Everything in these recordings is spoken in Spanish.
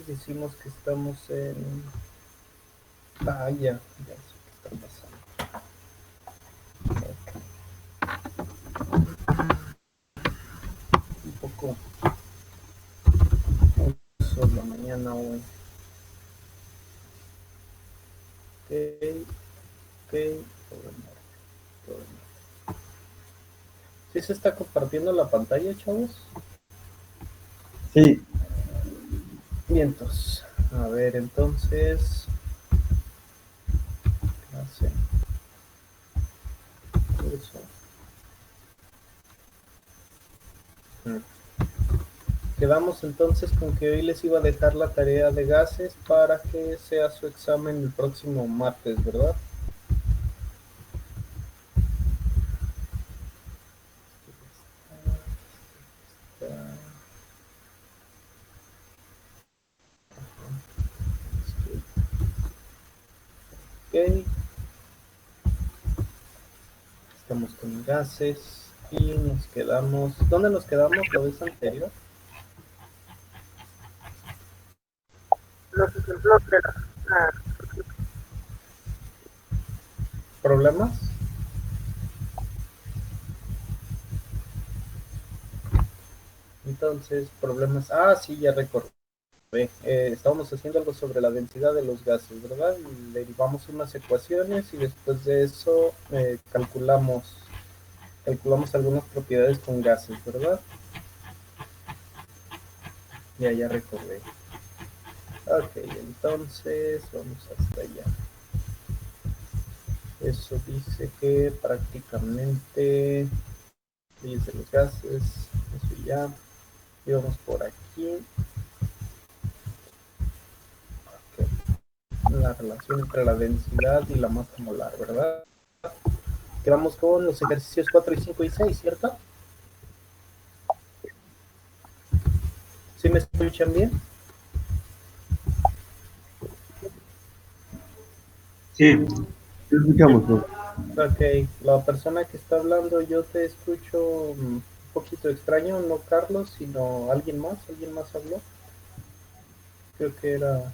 decimos que estamos en... Ah, ya sé qué está pasando. Un poco la mañana hoy. Ok, todo en orden, todo en orden. ¿Sí se está compartiendo la pantalla, chavos? Sí. Vientos. A ver, entonces... ¿Qué hace? Eso. Quedamos entonces con que hoy les iba a dejar la tarea de gases para que sea su examen el próximo martes, ¿verdad? Ok. Estamos con gases y nos quedamos... ¿Dónde nos quedamos la vez anterior? Los ejemplos de ¿Problemas? Entonces, problemas... Ah, sí, ya recordé. Estábamos haciendo algo sobre la densidad de los gases, ¿verdad? Y derivamos unas ecuaciones y después de eso calculamos algunas propiedades con gases, ¿verdad? Ya recordé. Ok, entonces vamos hasta allá. Eso dice que prácticamente leyes de los gases, eso ya. Y vamos por aquí. Okay. La relación entre la densidad y la masa molar, ¿verdad? Quedamos con los ejercicios 4 y 5 y 6, ¿cierto? ¿Sí me escuchan bien? Sí, te escuchamos, ¿no? Ok, la persona que está hablando, yo te escucho un poquito extraño, no Carlos, sino alguien más habló. Creo que era,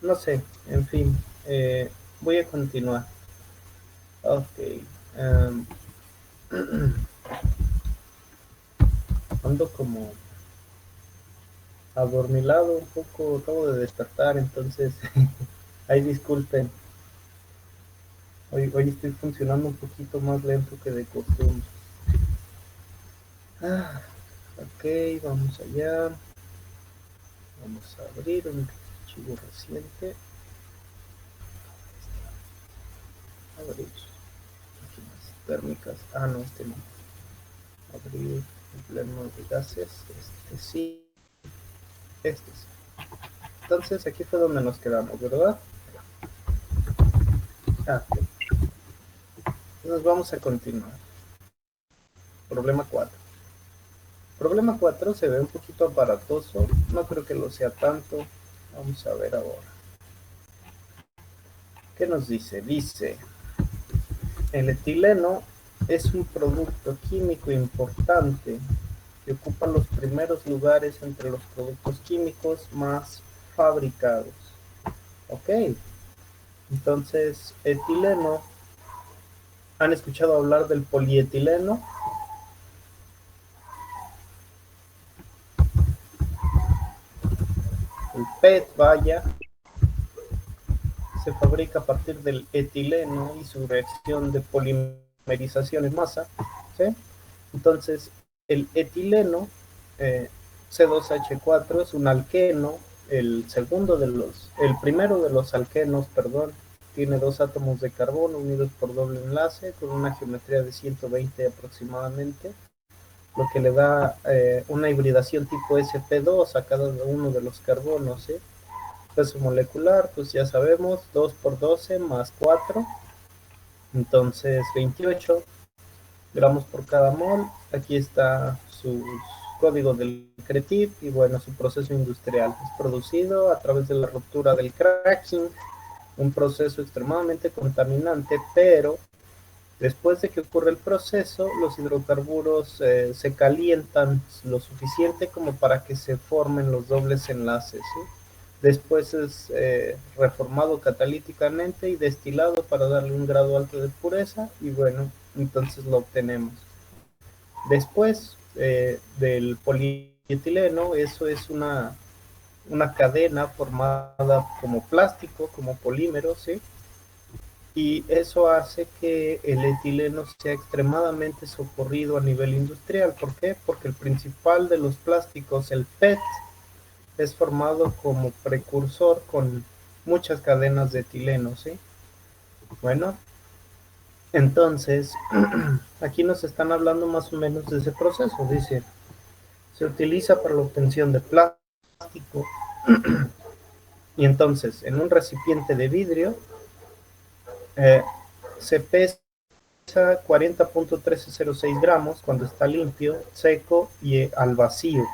no sé, en fin, voy a continuar. Ok, um, ando como adormilado un poco, acabo de despertar, entonces, ahí disculpen. Hoy estoy funcionando un poquito más lento que de costumbre. Ok, vamos allá. Vamos a abrir un archivo reciente. Abrir máquinas térmicas. Ah, no, este no. Abrir empleos de gases. Este sí. Este sí. Entonces aquí fue donde nos quedamos, ¿verdad? Ok. Entonces vamos a continuar. Problema 4. Problema 4 se ve un poquito aparatoso. No creo que lo sea tanto. Vamos a ver ahora. ¿Qué nos dice? Dice, el etileno es un producto químico importante que ocupa los primeros lugares entre los productos químicos más fabricados. Ok, entonces etileno, ¿han escuchado hablar del polietileno? El PET, vaya, se fabrica a partir del etileno y su reacción de polimerización en masa, ¿sí? Entonces, el etileno, C2H4, es un alqueno, el primero de los alquenos, perdón, tiene dos átomos de carbono unidos por doble enlace con una geometría de 120 aproximadamente, lo que le da una hibridación tipo sp2 a cada uno de los carbonos, ¿sí? Peso molecular, pues ya sabemos, 2 por 12 más 4, entonces 28 gramos por cada mol. Aquí está su código del CRETIP y bueno, su proceso industrial. Es producido a través de la ruptura del cracking, un proceso extremadamente contaminante, pero Después de que ocurre el proceso, los hidrocarburos se calientan lo suficiente como para que se formen los dobles enlaces, ¿sí? Después es reformado catalíticamente y destilado para darle un grado alto de pureza y bueno, entonces lo obtenemos. Después del polietileno, eso es una cadena formada como plástico, como polímero, ¿sí? Y eso hace que el etileno sea extremadamente socorrido a nivel industrial. ¿Por qué? Porque el principal de los plásticos, el PET, es formado como precursor con muchas cadenas de etileno, ¿sí? Bueno, entonces, aquí nos están hablando más o menos de ese proceso. Dice, se utiliza para la obtención de plástico y entonces en un recipiente de vidrio eh, se pesa 40.1306 gramos cuando está limpio, seco y al vacío.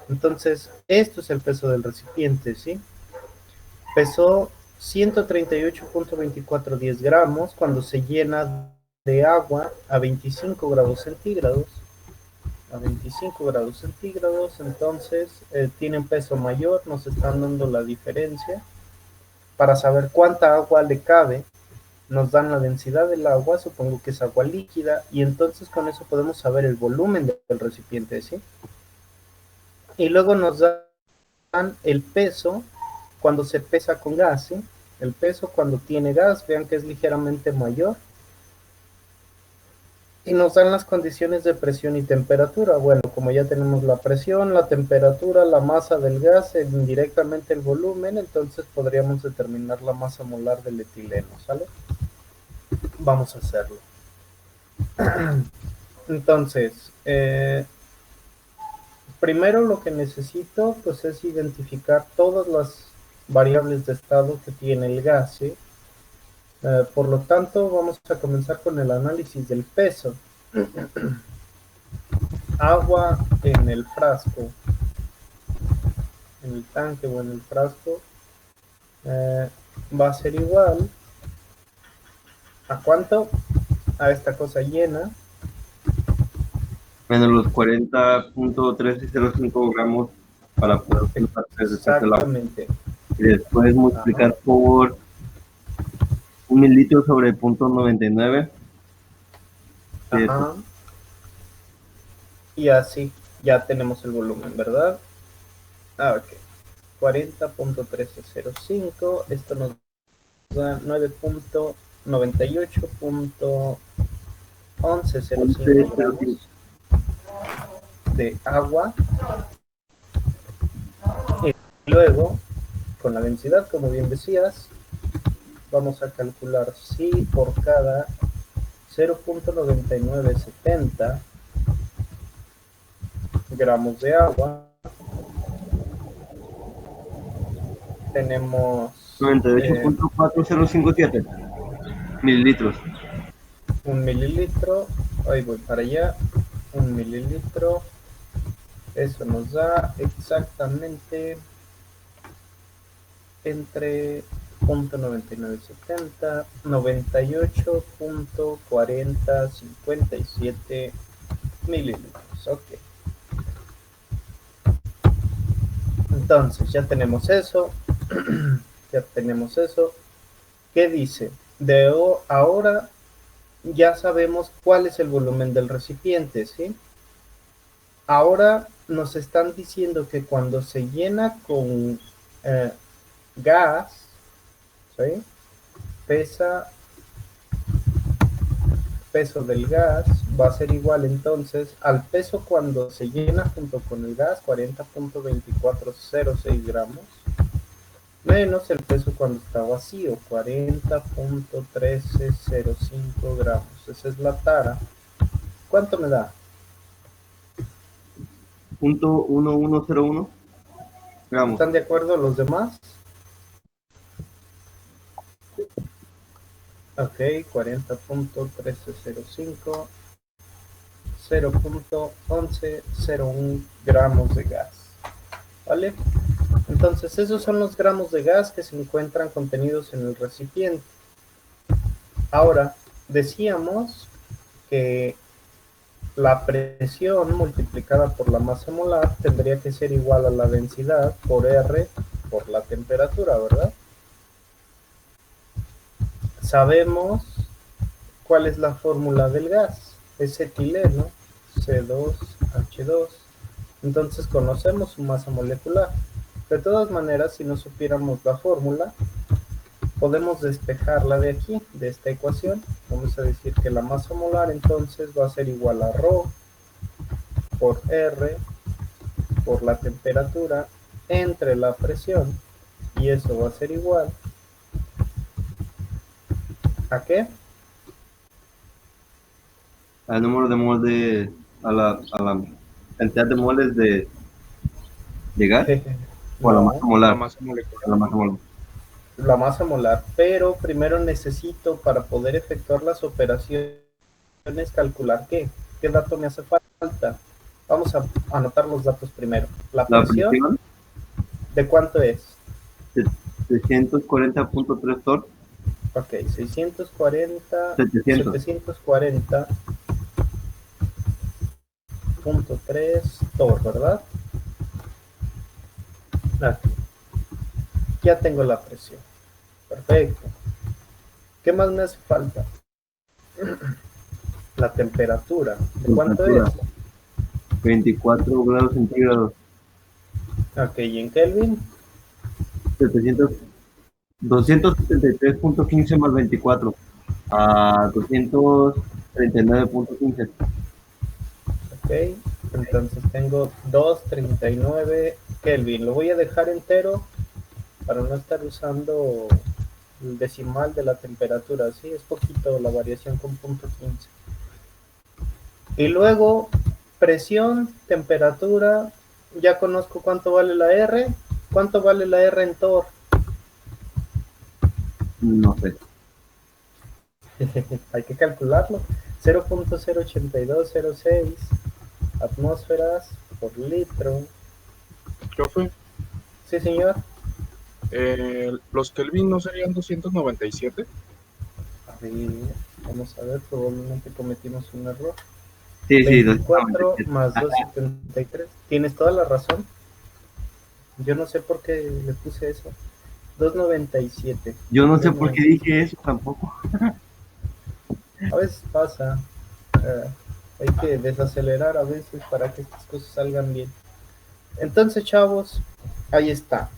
Entonces, esto es el peso del recipiente, ¿sí? Pesó 138.2410 gramos cuando se llena de agua a 25 grados centígrados. A 25 grados centígrados, entonces tiene un peso mayor, nos están dando la diferencia. Para saber cuánta agua le cabe, nos dan la densidad del agua, supongo que es agua líquida, y entonces con eso podemos saber el volumen del recipiente, ¿sí? Y luego nos dan el peso cuando se pesa con gas, ¿sí? El peso cuando tiene gas, vean que es ligeramente mayor. Y nos dan las condiciones de presión y temperatura. Bueno, como ya tenemos la presión, la temperatura, la masa del gas, indirectamente el volumen, entonces podríamos determinar la masa molar del etileno, ¿sale? Vamos a hacerlo. Entonces, primero lo que necesito pues es identificar todas las variables de estado que tiene el gas, ¿sí? Por lo tanto, vamos a comenzar con el análisis del peso. Agua en el frasco, en el tanque o en el frasco, va a ser igual ¿a cuánto? A esta cosa llena. Menos los 40.1305 gramos para poder utilizar Exactamente. y después multiplicar Ajá. por 1 mililitro sobre 0.99. Ajá. Y así ya tenemos el volumen, ¿verdad? Ok. 40.1305. Esto nos da 9.98.1105 gramos de agua. Y luego, con la densidad, como bien decías, vamos a calcular si por cada 0.9970 gramos de agua tenemos 98.4057 mililitros. un mililitro. Ahí voy para allá. Un mililitro. Eso nos da exactamente entre 0.9970 98.4057 mililitros. Ok. Entonces, ya tenemos eso. Ya tenemos eso. ¿Qué dice? Ahora ya sabemos cuál es el volumen del recipiente, ¿sí? Ahora nos están diciendo que cuando se llena con gas, ¿sí? Peso del gas va a ser igual entonces al peso cuando se llena junto con el gas, 40.2406 gramos, menos el peso cuando está vacío, 40.1305 gramos. Esa es la tara. ¿Cuánto me da? 0.1101 gramos. ¿Están de acuerdo los demás? Ok, 40.1305, 0.1101 gramos de gas. ¿Vale? Entonces, esos son los gramos de gas que se encuentran contenidos en el recipiente. Ahora, decíamos que la presión multiplicada por la masa molar tendría que ser igual a la densidad por R por la temperatura, ¿verdad? Sabemos cuál es la fórmula del gas, es etileno, C2H2. Entonces conocemos su masa molecular. De todas maneras, si no supiéramos la fórmula, podemos despejarla de aquí, de esta ecuación. Vamos a decir que la masa molar entonces va a ser igual a ρ por R por la temperatura entre la presión, y eso va a ser igual ¿a qué? Al número de moles a la cantidad de moles de gas o a la masa No, molar. La masa molecular. A la masa molar. la masa molar, pero primero necesito, para poder efectuar las operaciones, calcular qué dato me hace falta. Vamos a anotar los datos primero. La La presión, presión, ¿de cuánto es? 640.3 torr. Ok, 640, 700. 740.3 torr, ¿verdad? Aquí. Ya tengo la presión. Perfecto. ¿Qué más me hace falta? La temperatura. ¿De cuánto es? 24 grados centígrados. Ok, ¿y en Kelvin? 273.15 más 24 a 239.15. Ok, entonces tengo 239 Kelvin. Lo voy a dejar entero para no estar usando el decimal de la temperatura. Sí, es poquito la variación con punto 15. Y luego, presión, temperatura. Ya conozco cuánto vale la R. ¿Cuánto vale la R en torr? No sé. Hay que calcularlo. 0.08206 atmósferas por litro. Profe, Sí, señor. los Kelvin no serían 297. A ver, vamos a ver, probablemente cometimos un error. Sí, 24 297. más 273. Tienes toda la razón. Yo no sé por qué le puse eso. 297. Yo no sé por qué dije eso tampoco. A veces pasa. Hay que desacelerar a veces para que estas cosas salgan bien. Entonces, chavos, ahí está.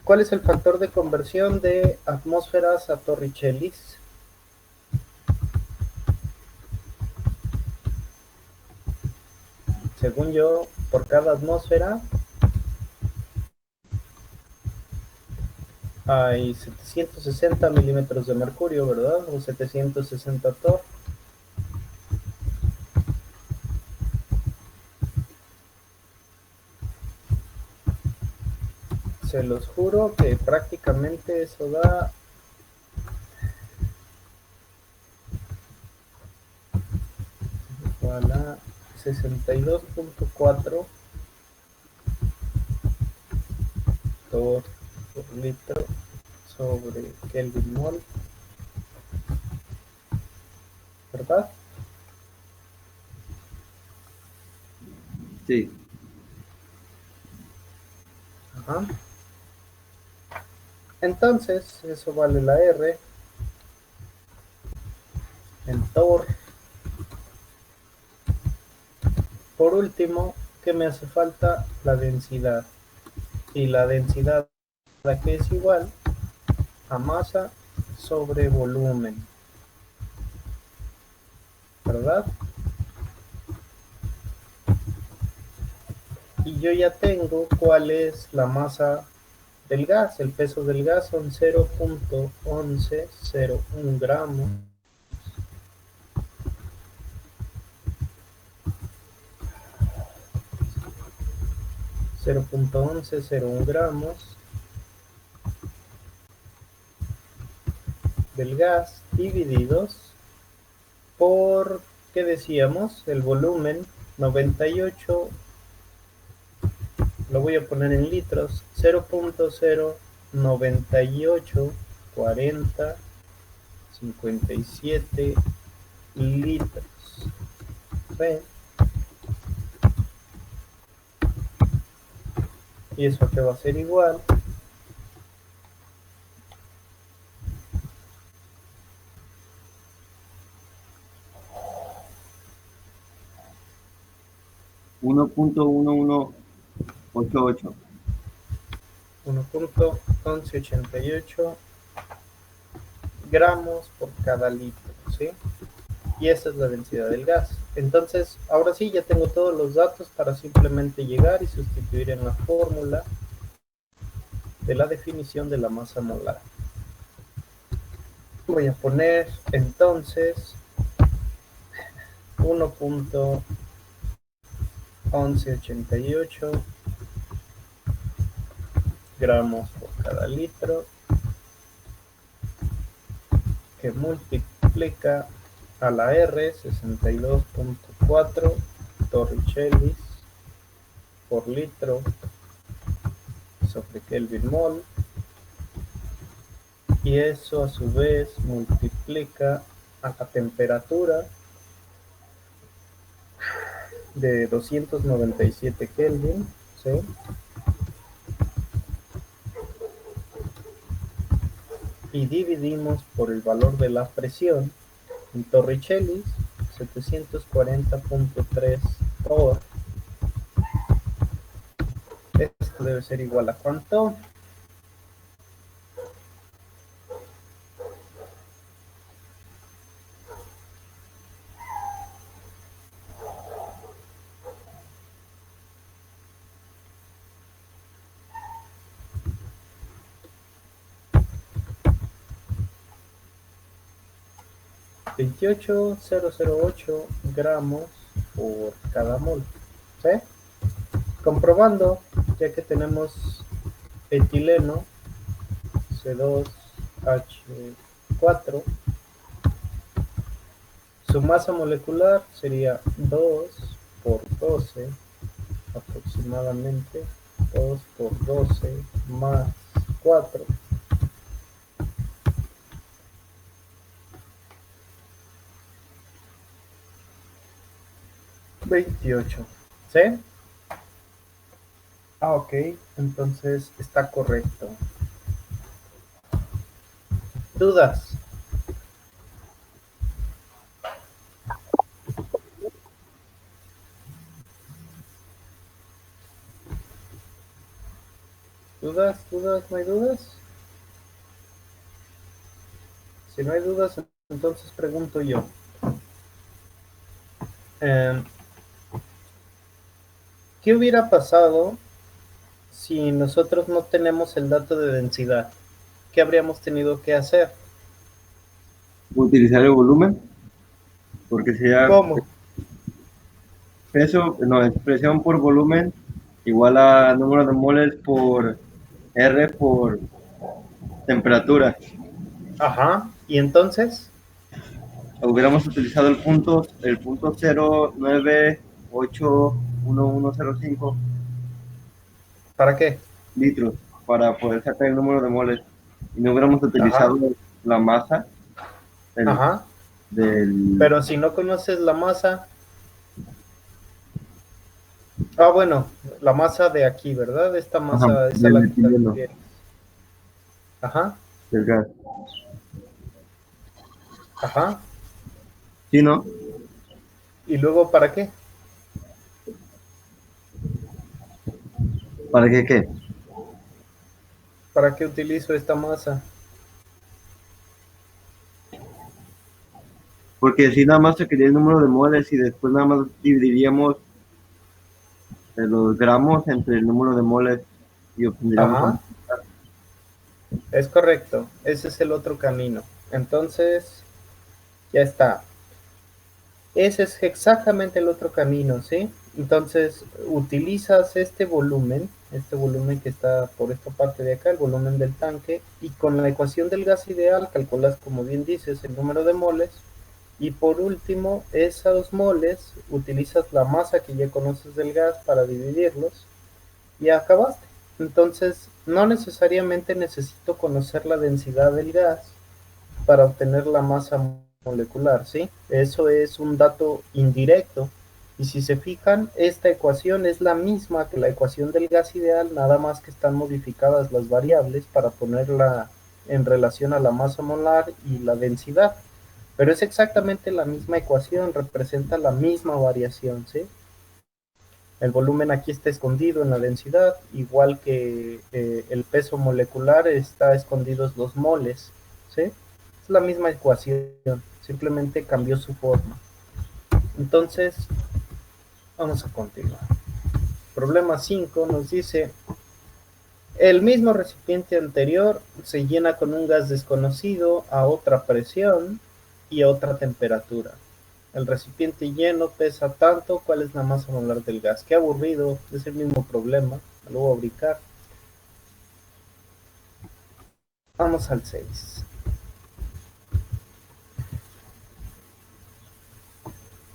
¿Cuál es el factor de conversión de atmósferas a Torricellis? Según yo, por cada atmósfera hay 760 milímetros de mercurio, ¿verdad? O 760 torr. Se los juro que prácticamente eso da igual a 62.4 torr por litro sobre Kelvin mol, ¿verdad? Sí. Ajá. Entonces, eso vale la R en torr. Por último, ¿qué me hace falta? La densidad. Y la densidad, ¿a qué es igual? A masa sobre volumen, ¿verdad? Y yo ya tengo cuál es la masa del gas. El peso del gas son 0.1101 gramos. 0.1101 gramos del gas divididos por, ¿qué decíamos? El volumen, 98, lo voy a poner en litros, 0.09840 57 litros. ¿Sí? Y eso que va a ser igual 1.1188. 1.1188 gramos por cada litro, ¿sí? Y esa es la densidad del gas. Entonces, ahora sí, ya tengo todos los datos para simplemente llegar y sustituir en la fórmula de la definición de la masa molar. Voy a poner entonces 1.1188 gramos por cada litro, que multiplica a la R 62.4 torricellis por litro sobre Kelvin mol, y eso a su vez multiplica a la temperatura de 297 Kelvin, ¿sí? Y dividimos por el valor de la presión en torricellis, 740.3 torr. Esto debe ser igual a ¿cuánto? $28,008 gramos por cada mol, ¿sí? Comprobando, ya que tenemos etileno C2H4, su masa molecular sería 2 por 12 aproximadamente, 2 por 12 más 4, 28, ¿sí? Ok, entonces está correcto. ¿Dudas? ¿Dudas? ¿No hay dudas? Si no hay dudas, entonces pregunto yo. ¿Qué hubiera pasado si nosotros no tenemos el dato de densidad? ¿Qué habríamos tenido que hacer? Utilizar el volumen, porque sería ¿Cómo? peso, no, expresión por volumen igual a número de moles por R por temperatura. Ajá, ¿y entonces? Hubiéramos utilizado el punto 0.9881105 ¿Para qué? litros para poder sacar el número de moles, y no hubiéramos utilizado Ajá, la masa ajá. del... Pero si no conoces la masa... bueno, la masa de aquí, ¿verdad? Esta Ajá, masa es a del la que te etileno, refieres. Ajá, del gas. ajá. ¿Sí, no? ¿Y luego para qué? ¿Para qué qué? ¿Para qué utilizo esta masa? Porque si nada más se quería el número de moles y después nada más dividiríamos los gramos entre el número de moles y obtendríamos la... Ajá, es correcto. Ese es el otro camino. Entonces, ya está. Ese es exactamente el otro camino, ¿sí? Entonces, utilizas este volumen que está por esta parte de acá, el volumen del tanque, y con la ecuación del gas ideal calculas, como bien dices, el número de moles, y por último, esos moles, utilizas la masa que ya conoces del gas para dividirlos, y acabaste. Entonces, no necesariamente necesito conocer la densidad del gas para obtener la masa molecular, ¿sí? Eso es un dato indirecto. Y si se fijan, esta ecuación es la misma que la ecuación del gas ideal, nada más que están modificadas las variables para ponerla en relación a la masa molar y la densidad. Pero es exactamente la misma ecuación, representa la misma variación, ¿sí? El volumen aquí está escondido en la densidad, igual que el peso molecular está escondidos los moles, ¿sí? Es la misma ecuación, simplemente cambió su forma. Entonces, vamos a continuar. Problema 5 nos dice, el mismo recipiente anterior se llena con un gas desconocido a otra presión y a otra temperatura. El recipiente lleno pesa tanto, ¿cuál es la masa molar del gas? Qué aburrido, es el mismo problema, lo voy a ubicar. Vamos al 6.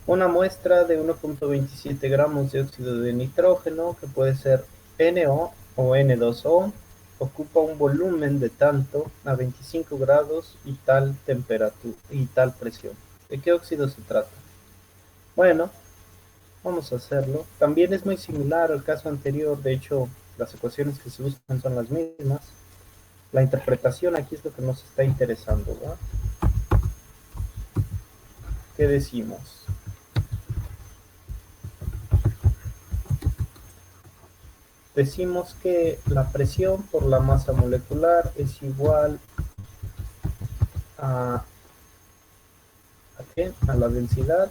Una muestra de 1.27 gramos de óxido de nitrógeno, que puede ser NO o N2O, ocupa un volumen de tanto a 25 grados y tal temperatura y tal presión. ¿De qué óxido se trata? Bueno, vamos a hacerlo. También es muy similar al caso anterior, de hecho, las ecuaciones que se usan son las mismas. La interpretación aquí es lo que nos está interesando, ¿verdad? ¿Qué decimos? Decimos que la presión por la masa molecular es igual ¿a qué? A la densidad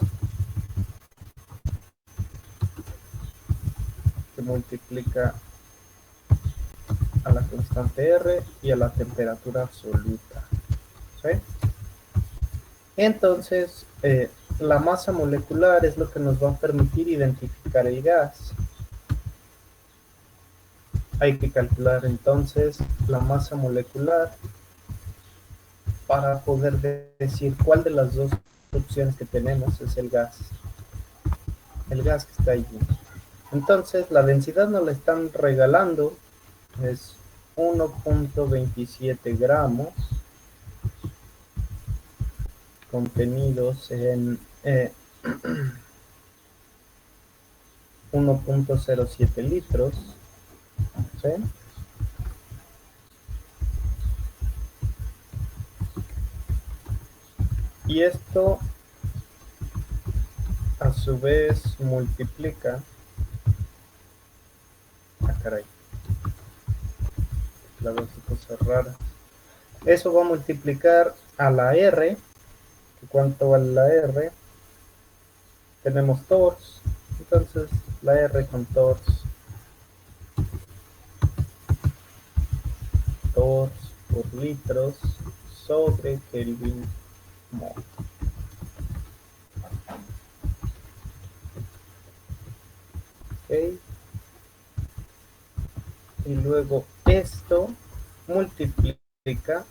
que multiplica a la constante R y a la temperatura absoluta, ¿sí? Entonces, la masa molecular es lo que nos va a permitir identificar el gas. Hay que calcular entonces la masa molecular para poder decir cuál de las dos opciones que tenemos es el gas que está allí. Entonces, la densidad nos la están regalando, es 1.27 gramos contenidos en 1.07 litros, ¿sí? Y esto a su vez multiplica, caray, las dos cosas raras. Eso va a multiplicar a la R. ¿Cuánto vale la R? Tenemos torts, entonces la R con torts por litros sobre Kelvin mol. Ok. Y luego esto multiplica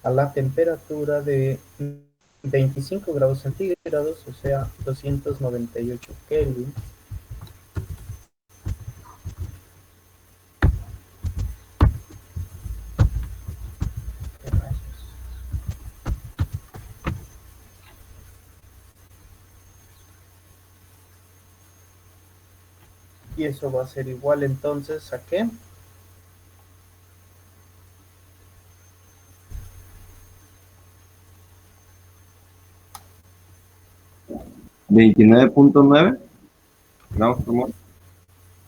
a la temperatura de 25 grados centígrados, o sea, 298 Kelvin. ¿Qué rayos? Y eso va a ser igual entonces a ¿qué? 29.9 gramos por mol.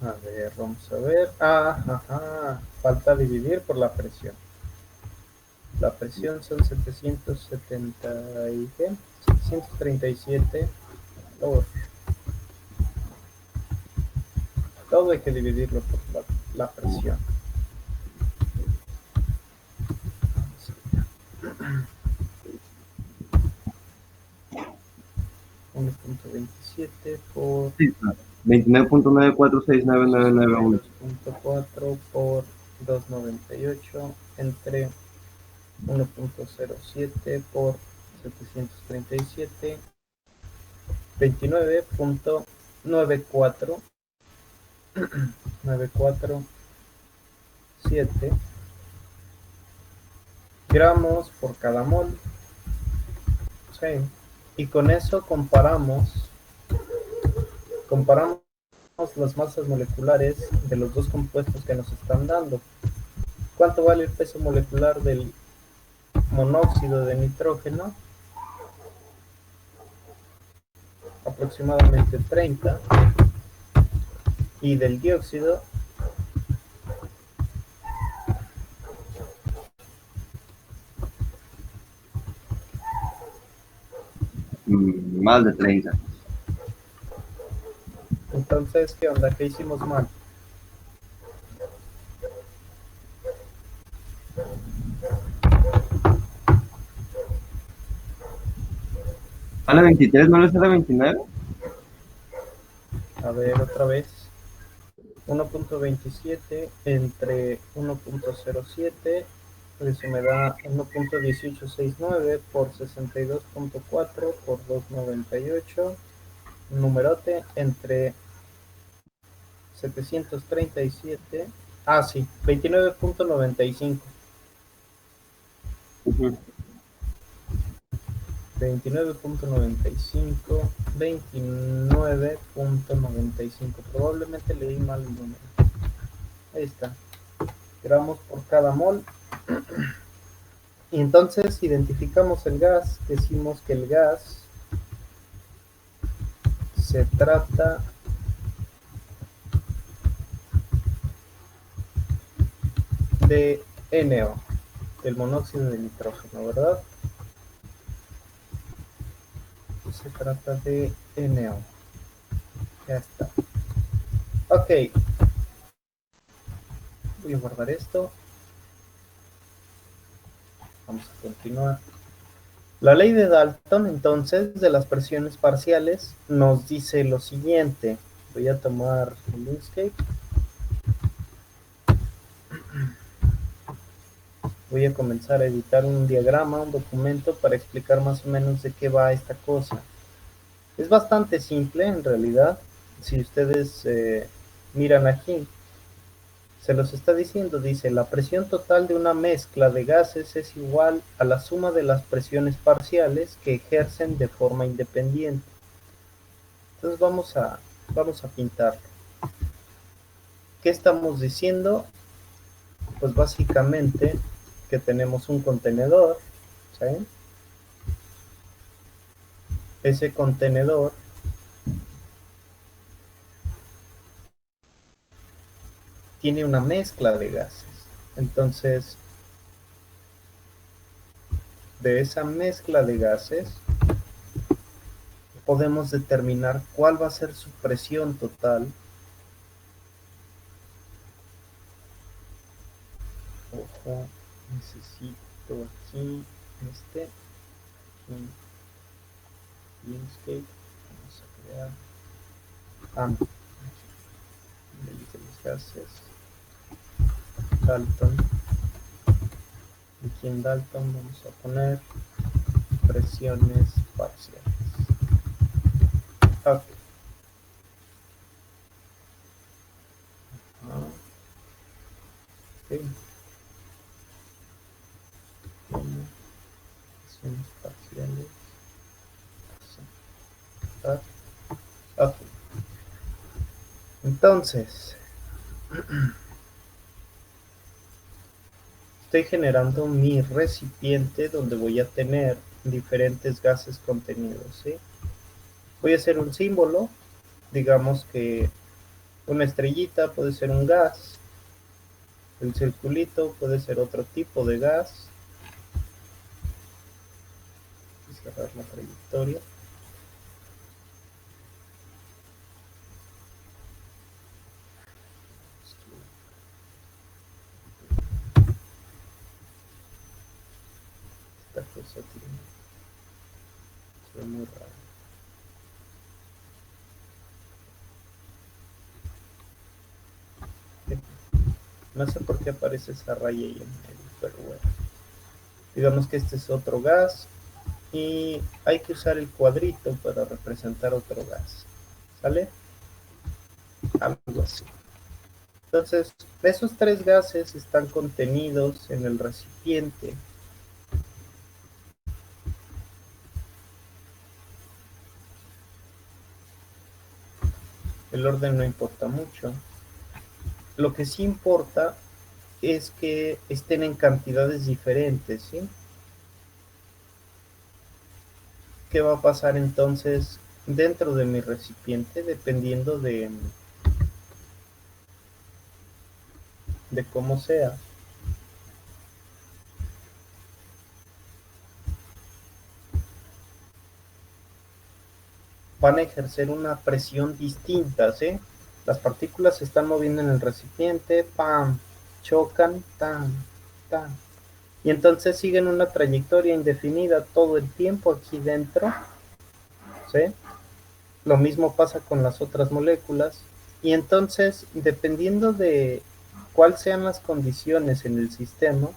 A ver, vamos a ver. Ajá, falta dividir por la presión. La presión son 737. Todo hay que dividirlo por la presión. 1.27 por 29.94699991. 2.4 por 298 entre 1.07 por 737, 29.94 94 7 gramos por cada mol. Sí. Y con eso comparamos las masas moleculares de los dos compuestos que nos están dando. ¿Cuánto vale el peso molecular del monóxido de nitrógeno? Aproximadamente 30. Y del dióxido, Más de 30. entonces, ¿qué onda? ¿Qué hicimos mal? ¿Sale 23? ¿No le sale 29? A ver, otra vez. 1.27 entre 1.07, eso me da 1.1869 por 62.4 por 298, numerote entre 737, sí, 29.95. Ujú. 29.95, 29.95. Probablemente leí mal el número. Ahí está. Gramos por cada mol. Y entonces identificamos el gas. Decimos que el gas se trata de NO, del monóxido de nitrógeno, ¿verdad? Se trata de NO. Ya está. Ok. Voy a guardar esto. Vamos a continuar. La ley de Dalton, entonces, de las presiones parciales, nos dice lo siguiente. Voy a tomar el Inkscape. Voy a comenzar a editar un diagrama, un documento, para explicar más o menos de qué va esta cosa. Es bastante simple, en realidad. Si ustedes miran aquí, se los está diciendo, dice, la presión total de una mezcla de gases es igual a la suma de las presiones parciales que ejercen de forma independiente. Entonces vamos a pintarlo. ¿Qué estamos diciendo? Pues básicamente que tenemos un contenedor, ¿sí? Ese contenedor tiene una mezcla de gases. Entonces, de esa mezcla de gases podemos determinar cuál va a ser su presión total. Ojo, necesito aquí Inkscape. Vamos a crear de los gases Dalton. Aquí en Dalton vamos a poner presiones parciales. Ok. Ok. Presiones parciales. Ok. Entonces, estoy generando mi recipiente donde voy a tener diferentes gases contenidos, ¿sí? Voy a hacer un símbolo, digamos que una estrellita puede ser un gas, el circulito puede ser otro tipo de gas. Voy a cerrar la trayectoria. Esta cosa se ve muy raro. No sé por qué aparece esa raya ahí en medio, pero bueno. Digamos que este es otro gas y hay que usar el cuadrito para representar otro gas. ¿Sale? Algo así. Entonces, esos tres gases están contenidos en el recipiente. El orden no importa mucho. Lo que sí importa es que estén en cantidades diferentes, ¿sí? ¿Qué va a pasar entonces dentro de mi recipiente? Dependiendo de cómo sea. Van a ejercer una presión distinta, ¿sí? Las partículas se están moviendo en el recipiente, ¡pam! Chocan, ¡tan! ¡tan! Y entonces siguen una trayectoria indefinida todo el tiempo aquí dentro, ¿sí? Lo mismo pasa con las otras moléculas. Y entonces, dependiendo de cuáles sean las condiciones en el sistema,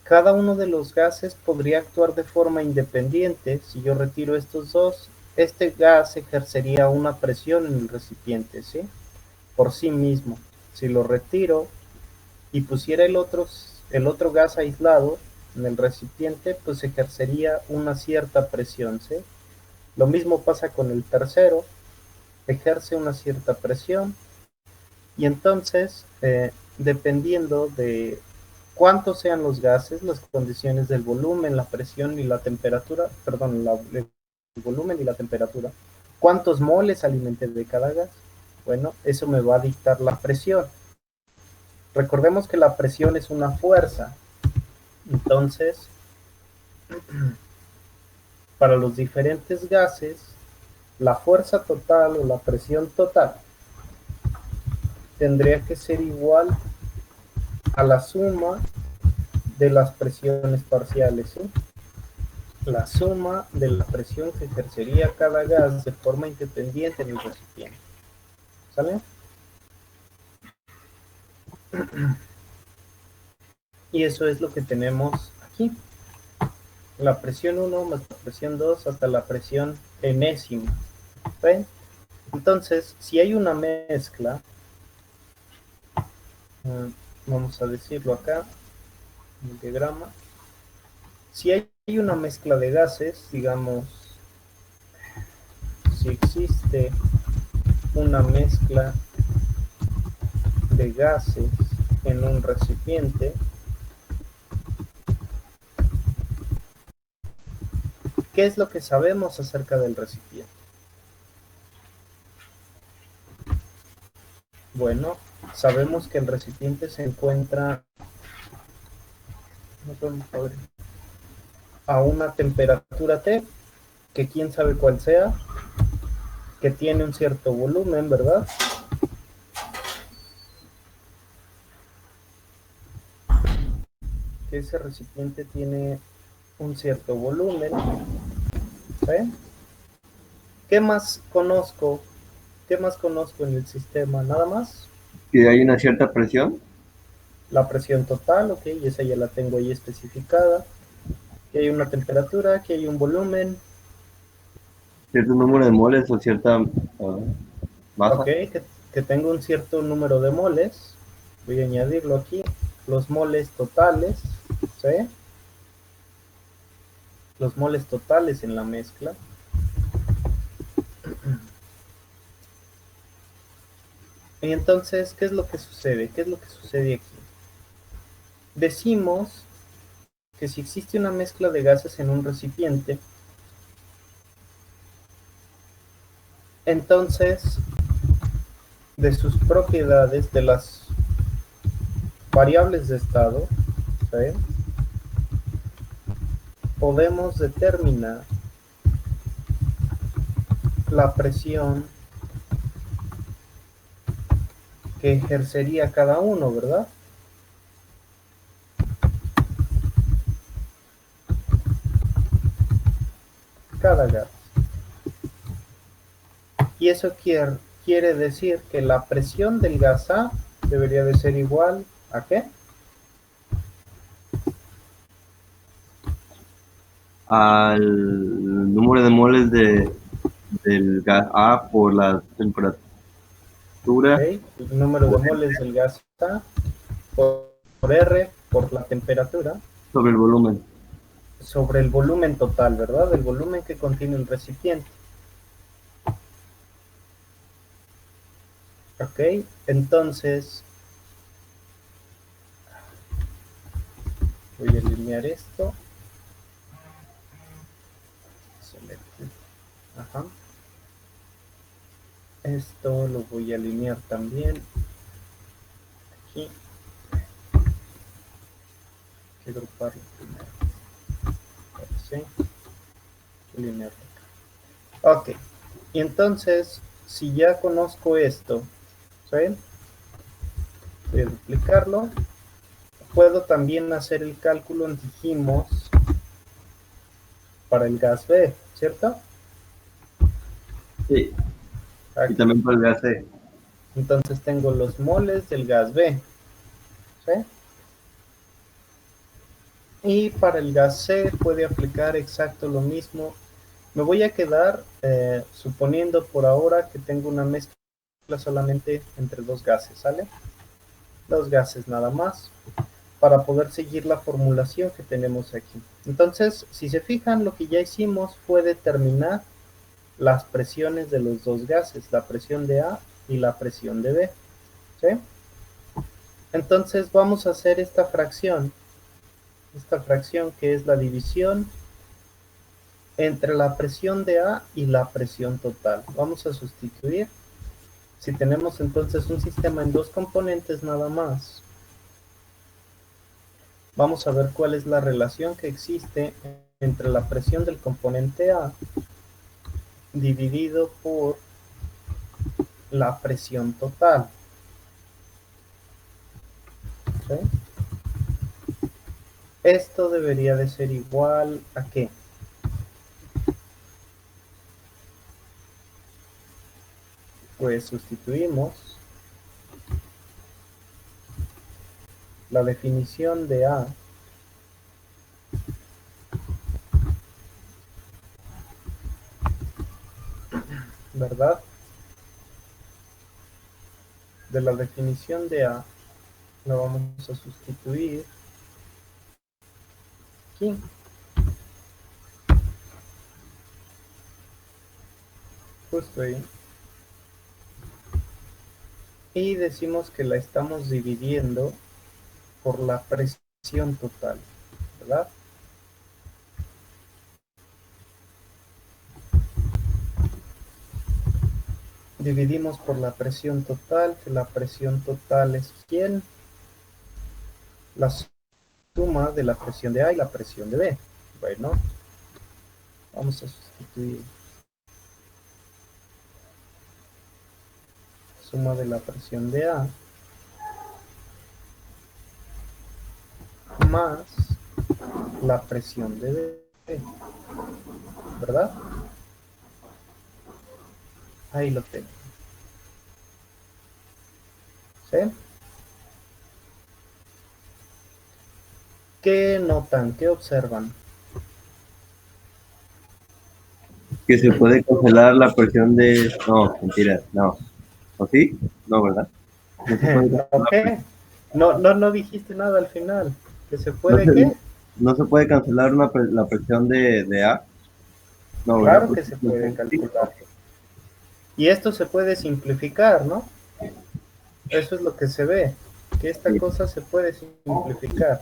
cada uno de los gases podría actuar de forma independiente. Si yo retiro estos dos, este gas ejercería una presión en el recipiente, ¿sí? Por sí mismo. Si lo retiro y pusiera el otro gas aislado en el recipiente, pues ejercería una cierta presión, ¿sí? Lo mismo pasa con el tercero, ejerce una cierta presión y entonces, dependiendo de cuántos sean los gases, las condiciones del volumen, la presión y la temperatura, perdón, el volumen y la temperatura, cuántos moles alimente de cada gas, bueno, eso me va a dictar la presión. Recordemos que la presión es una fuerza, entonces, para los diferentes gases, la fuerza total o la presión total tendría que ser igual a la suma de las presiones parciales, ¿sí? La suma de la presión que ejercería cada gas de forma independiente en el recipiente. ¿Sale? Y eso es lo que tenemos aquí. La presión 1 más la presión 2 hasta la presión enésima. ¿Ven? Entonces, si hay una mezcla, vamos a decirlo acá, en el diagrama, si hay una mezcla de gases, digamos, si existe una mezcla de gases en un recipiente, ¿qué es lo que sabemos acerca del recipiente? Bueno, sabemos que el recipiente se encuentra a una temperatura T, que quién sabe cuál sea, que tiene un cierto volumen, ¿verdad? Que ese recipiente tiene un cierto volumen, ¿sí? ¿Qué más conozco? ¿Qué más conozco en el sistema? Nada más. Que hay una cierta presión. La presión total, ok, esa ya la tengo ahí especificada. Que hay una temperatura, que hay un volumen. Cierto número de moles o cierta masa. Ok, que tengo un cierto número de moles. Voy a añadirlo aquí. Los moles totales, ¿sí? Los moles totales en la mezcla. Y entonces, ¿qué es lo que sucede? ¿Qué es lo que sucede aquí? Decimos que si existe una mezcla de gases en un recipiente, entonces, de sus propiedades, de las variables de estado, ¿sí? Podemos determinar la presión que ejercería cada uno, ¿verdad? Cada gas. Y eso quiere decir que la presión del gas A debería de ser igual ¿a qué? Al número de moles del gas A por la temperatura. Temperatura ¿ok? El número de moles del gas A por R, por la temperatura, sobre el volumen. sobre el volumen total, ¿verdad? El volumen que contiene el recipiente. ¿Ok? Entonces, voy a alinear esto. Ajá. Esto lo voy a alinear también aquí. Hay que agruparlo primero. ¿Sí? Alinearlo acá. Ok. Y entonces, si ya conozco esto, ¿sí? Voy a duplicarlo. Puedo también hacer el cálculo, dijimos, para el gas B, ¿cierto? Sí. Y Aquí. también para el gas C. Entonces tengo los moles del gas B, ¿sí? Y para el gas C puede aplicar exacto lo mismo. Me voy a quedar suponiendo por ahora que tengo una mezcla solamente entre dos gases, ¿sale? Dos gases nada más, para poder seguir la formulación que tenemos aquí. Entonces, si se fijan, lo que ya hicimos fue determinar las presiones de los dos gases, la presión de A y la presión de B, ¿sí? Entonces vamos a hacer esta fracción que es la división entre la presión de A y la presión total. Vamos a sustituir. Si tenemos entonces un sistema en dos componentes nada más, vamos a ver cuál es la relación que existe entre la presión del componente A dividido por la presión total, ¿sí? Esto debería de ser igual a ¿qué? Pues sustituimos la definición de A ¿verdad? De la definición de A la vamos a sustituir aquí. Justo ahí. Y decimos que la estamos dividiendo por la presión total, ¿verdad? Dividimos por la presión total, que la presión total es ¿quién? La suma de la presión de A y la presión de B. Bueno, vamos a sustituir suma de la presión de A más la presión de B, ¿verdad? Ahí lo tengo. ¿Sí? ¿Qué notan? ¿Qué observan? Que se puede congelar la presión de... No, mentira, no. ¿O sí? No, ¿verdad? No se puede ¿No cancelar qué? No dijiste nada al final. ¿Que se no puede se, qué? no se puede cancelar la presión de A. No, ¿verdad? Claro que se puede calcular. Y esto se puede simplificar, ¿no? Eso es lo que se ve, que esta Sí. cosa se puede simplificar.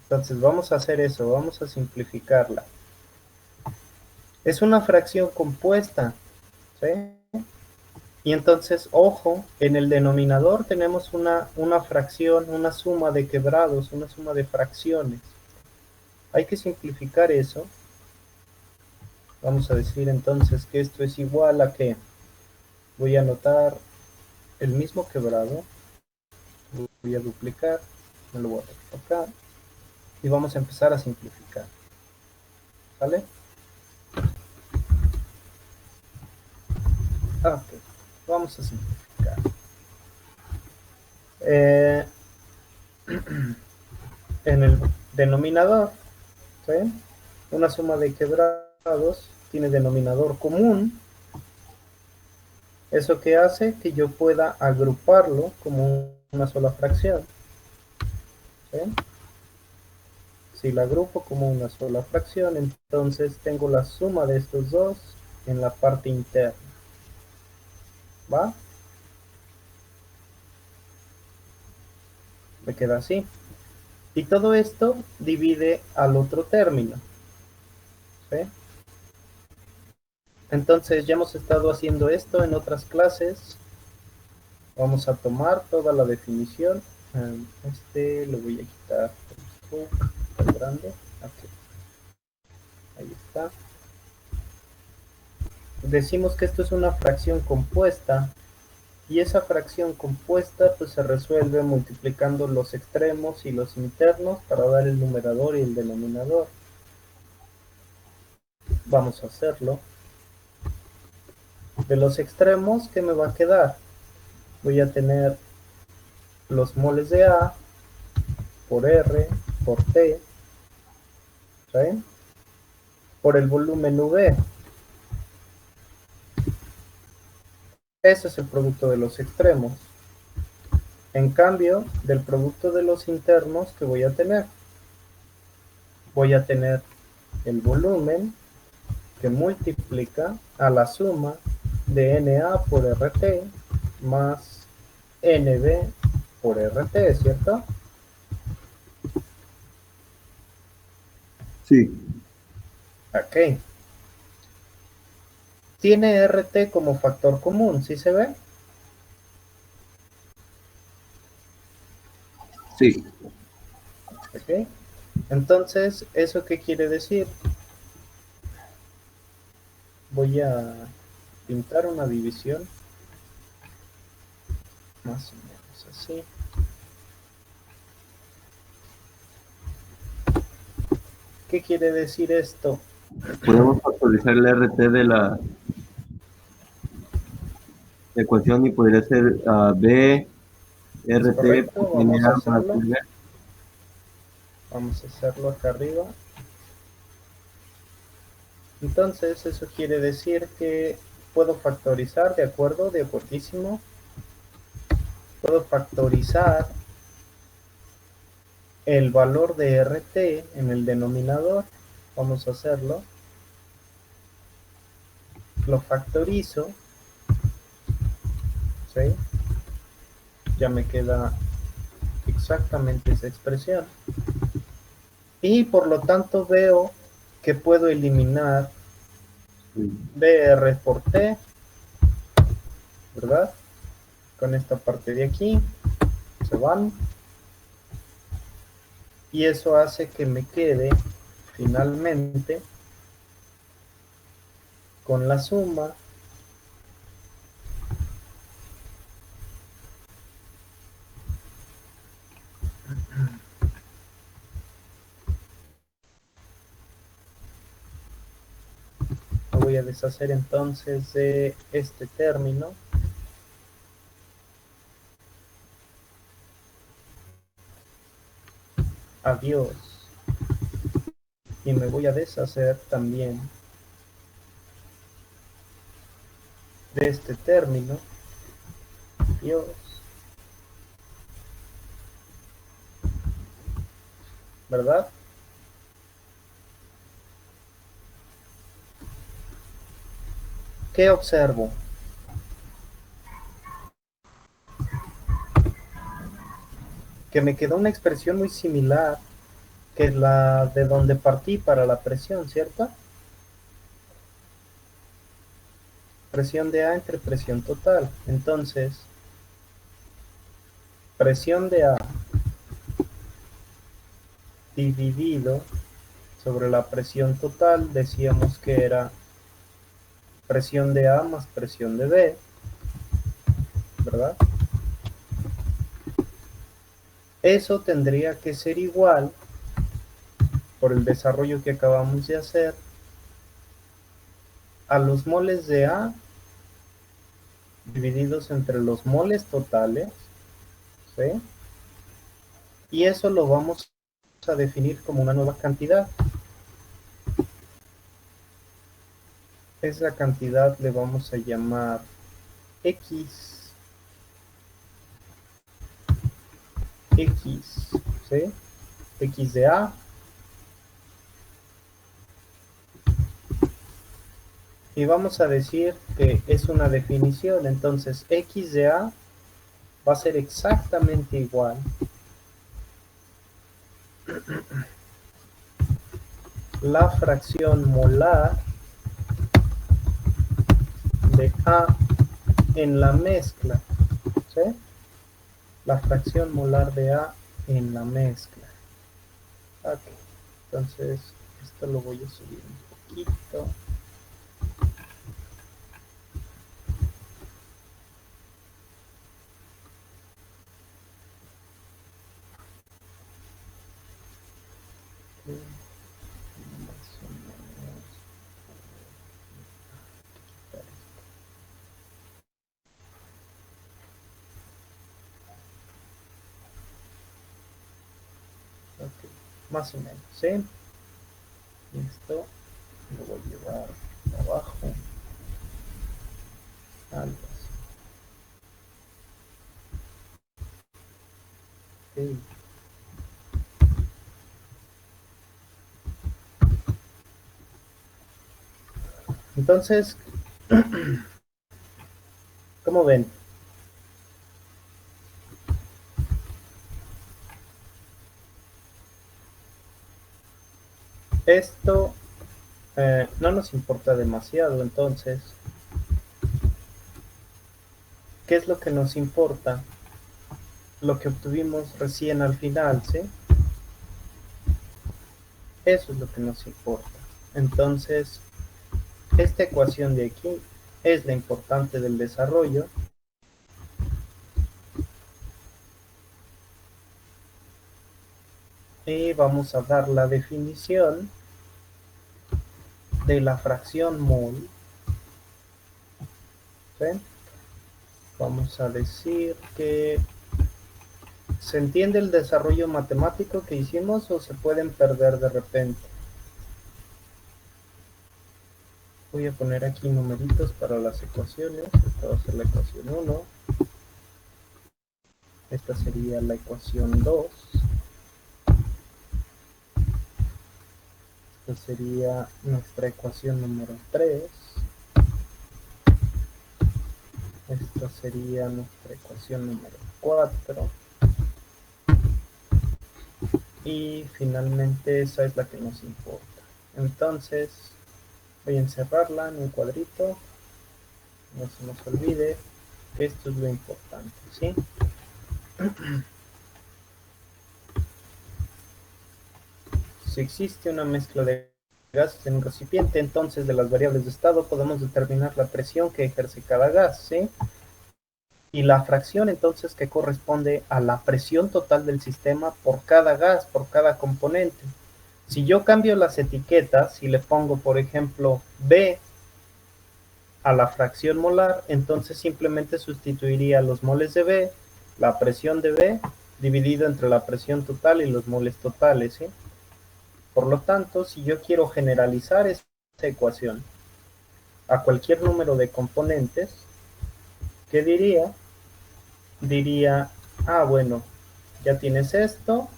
Entonces vamos a hacer eso, vamos a simplificarla. Es una fracción compuesta, ¿sí? Y entonces, ojo, en el denominador tenemos una fracción, una suma de quebrados, una suma de fracciones. Hay que simplificar eso. Vamos a decir entonces que esto es igual a que voy a anotar el mismo quebrado, voy a duplicar, me lo voy a tocar y vamos a empezar a simplificar. ¿Vale? Ok, vamos a simplificar. En el denominador, ¿sí? Una suma de quebrados tiene denominador común. ¿Eso qué hace? Que yo pueda agruparlo como una sola fracción. ¿Sí? Si la agrupo como una sola fracción, entonces tengo la suma de estos dos en la parte interna. ¿Va? Me queda así. Y todo esto divide al otro término. ¿Sí? Entonces ya hemos estado haciendo esto en otras clases. Vamos a tomar toda la definición. Este lo voy a quitar. Está grande. Okay. Ahí está. Decimos que esto es una fracción compuesta. Y esa fracción compuesta pues se resuelve multiplicando los extremos y los internos para dar el numerador y el denominador. Vamos a hacerlo. De los extremos, ¿qué me va a quedar? Voy a tener los moles de A por R por T, ¿sí? Por el volumen V. Ese es el producto de los extremos. En cambio, del producto de los internos, ¿qué voy a tener? Voy a tener el volumen que multiplica a la suma de NA por RT más NB por RT, ¿cierto? Sí, Ok. Tiene RT como factor común, ¿sí se ve? sí. Ok. Entonces, ¿eso qué quiere decir? Voy a pintar una división más o menos así. ¿Qué quiere decir esto? Podemos actualizar el RT de la ecuación y podría ser B, ¿Es RT, correcto? Vamos a NA más hacerlo. NB. Vamos a hacerlo acá arriba. Entonces, eso quiere decir que puedo factorizar, ¿de acuerdo? De acuerdísimo. Puedo factorizar el valor de RT en el denominador. Vamos a hacerlo. Lo factorizo. ¿Sí? Ya me queda exactamente esa expresión. Y por lo tanto veo que puedo eliminar BR por T, ¿verdad? Con esta parte de aquí se van. Y eso hace que me quede finalmente con la suma me voy a deshacer entonces de este término. Adiós. Y me voy a deshacer también de este término. Adiós. ¿Verdad? ¿Qué observo? Que me quedó una expresión muy similar que la de donde partí para la presión, ¿cierto? Presión de A entre presión total. Entonces, presión de A dividido sobre la presión total, decíamos que era presión de A más presión de B, ¿verdad? Eso tendría que ser igual, por el desarrollo que acabamos de hacer, a los moles de A divididos entre los moles totales, ¿sí? Y eso lo vamos a definir como una nueva cantidad. Esa cantidad le vamos a llamar X, ¿sí? X de A y vamos a decir que es una definición, entonces X de A va a ser exactamente igual la fracción molar de A en la mezcla, ¿sí? La fracción molar de A en la mezcla. Ok, entonces esto lo voy a subir un poquito. Ok, más o menos, ¿sí? Esto lo voy a llevar abajo, algo así. Ok. Entonces, ¿cómo ven? Esto no nos importa demasiado, entonces, ¿qué es lo que nos importa? Lo que obtuvimos recién al final, ¿sí? Eso es lo que nos importa. Entonces, esta ecuación de aquí es la importante del desarrollo. Y vamos a dar la definición de la fracción mol, ¿sí? Vamos a decir que ¿se entiende el desarrollo matemático que hicimos o se pueden perder de repente? Voy a poner aquí numeritos para las ecuaciones. Esta va a ser la ecuación 1. Esta sería la ecuación 2. Esta sería nuestra ecuación número 3. Esta sería nuestra ecuación número 4. Y finalmente esa es la que nos importa. Entonces voy a encerrarla en un cuadrito. No se nos olvide que esto es lo importante, ¿sí? Si existe una mezcla de gases en un recipiente, entonces de las variables de estado podemos determinar la presión que ejerce cada gas, ¿sí? Y la fracción entonces que corresponde a la presión total del sistema por cada gas, por cada componente. Si yo cambio las etiquetas y le pongo, por ejemplo, B a la fracción molar, entonces simplemente sustituiría los moles de B, la presión de B, dividido entre la presión total y los moles totales, ¿sí? Por lo tanto, si yo quiero generalizar esta ecuación a cualquier número de componentes, ¿qué diría? Diría, bueno, ya tienes esto.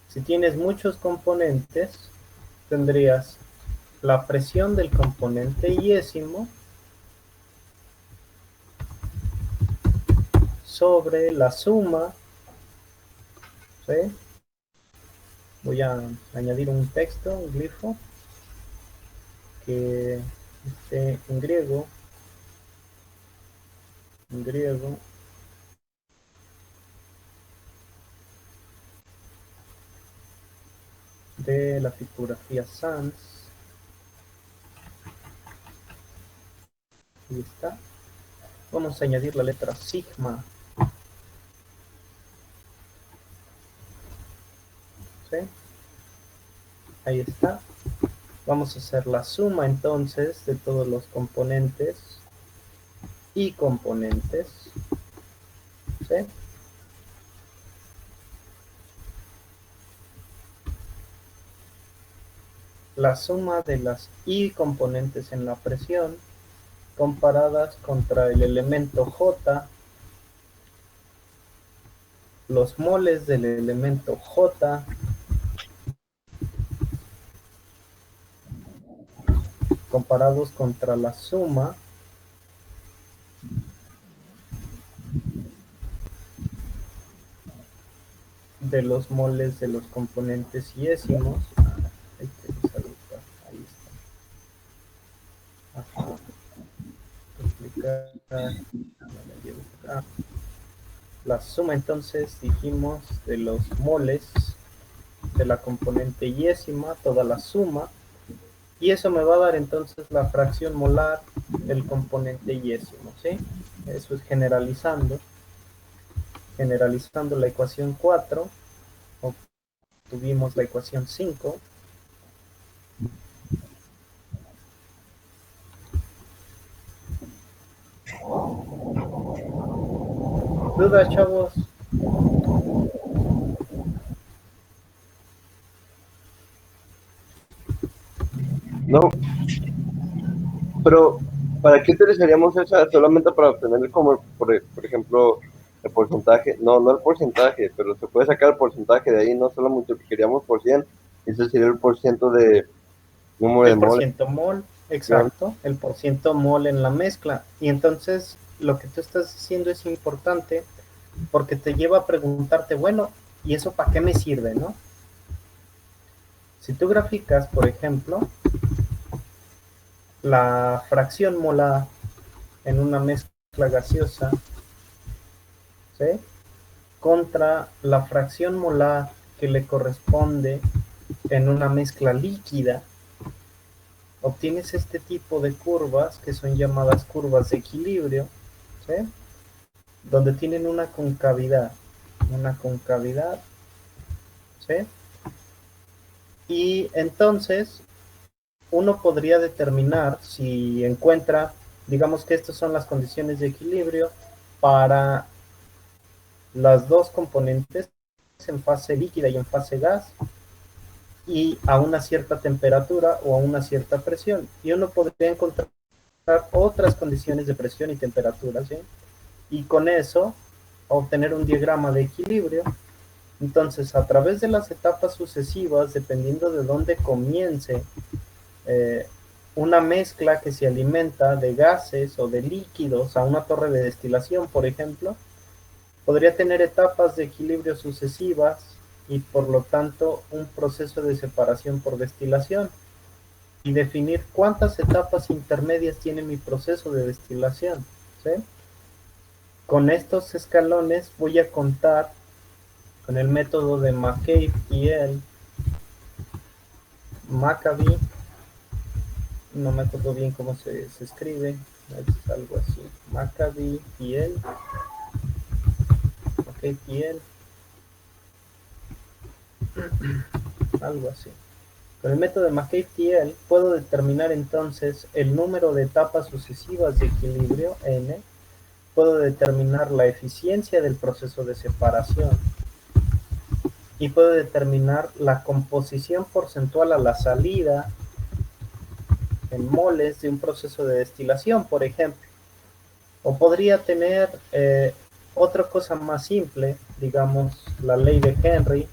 Si tienes muchos componentes, tendrías la presión del componente yésimo sobre la suma, ¿sí? Voy a añadir un texto, un glifo, que esté en griego, de la tipografía sans. Ahí está. Vamos a añadir la letra sigma, ¿sí? Ahí está. Vamos a hacer la suma entonces de todos los componentes y componentes, ¿sí? La suma de las y componentes en la presión comparadas contra el elemento J, los moles del elemento J comparados contra la suma de los moles de los componentes yésimos. Ahí está. Ajá. Duplicar. La suma, entonces, dijimos, de los moles de la componente yésima, toda la suma, y eso me va a dar entonces la fracción molar del componente yésimo, ¿sí? Eso es generalizando la ecuación 4, obtuvimos la ecuación 5. ¿Dudas, chavos? No, pero ¿para qué utilizaríamos esa? Solamente para obtener como, por ejemplo, el porcentaje. No el porcentaje, pero se puede sacar el porcentaje de ahí, no solo multiplicaríamos por 100, ese sería el porciento de número de El mol. porciento mol, exacto, el porciento mol en la mezcla. Y entonces lo que tú estás diciendo es importante porque te lleva a preguntarte, bueno, ¿y eso para qué me sirve, no? Si tú graficas, por ejemplo, la fracción molar en una mezcla gaseosa, ¿sí?, contra la fracción molar que le corresponde en una mezcla líquida, obtienes este tipo de curvas que son llamadas curvas de equilibrio, ¿sí?, donde tienen una concavidad, ¿sí? Y entonces uno podría determinar si encuentra, digamos que estas son las condiciones de equilibrio para las dos componentes en fase líquida y en fase gas, y a una cierta temperatura o a una cierta presión. Y uno podría encontrar otras condiciones de presión y temperatura, ¿sí?, y con eso obtener un diagrama de equilibrio. Entonces, a través de las etapas sucesivas, dependiendo de dónde comience una mezcla que se alimenta de gases o de líquidos a una torre de destilación, por ejemplo, podría tener etapas de equilibrio sucesivas y por lo tanto un proceso de separación por destilación, y definir cuántas etapas intermedias tiene mi proceso de destilación, ¿sí? Con estos escalones voy a contar con el método de McCabe y el Maccabi, no me acuerdo bien cómo se escribe, es algo así, Maccabi y el algo así. Con el método de McCabe-Thiele puedo determinar entonces el número de etapas sucesivas de equilibrio, n, puedo determinar la eficiencia del proceso de separación y puedo determinar la composición porcentual a la salida en moles de un proceso de destilación, por ejemplo. O podría tener otra cosa más simple, digamos la ley de Henry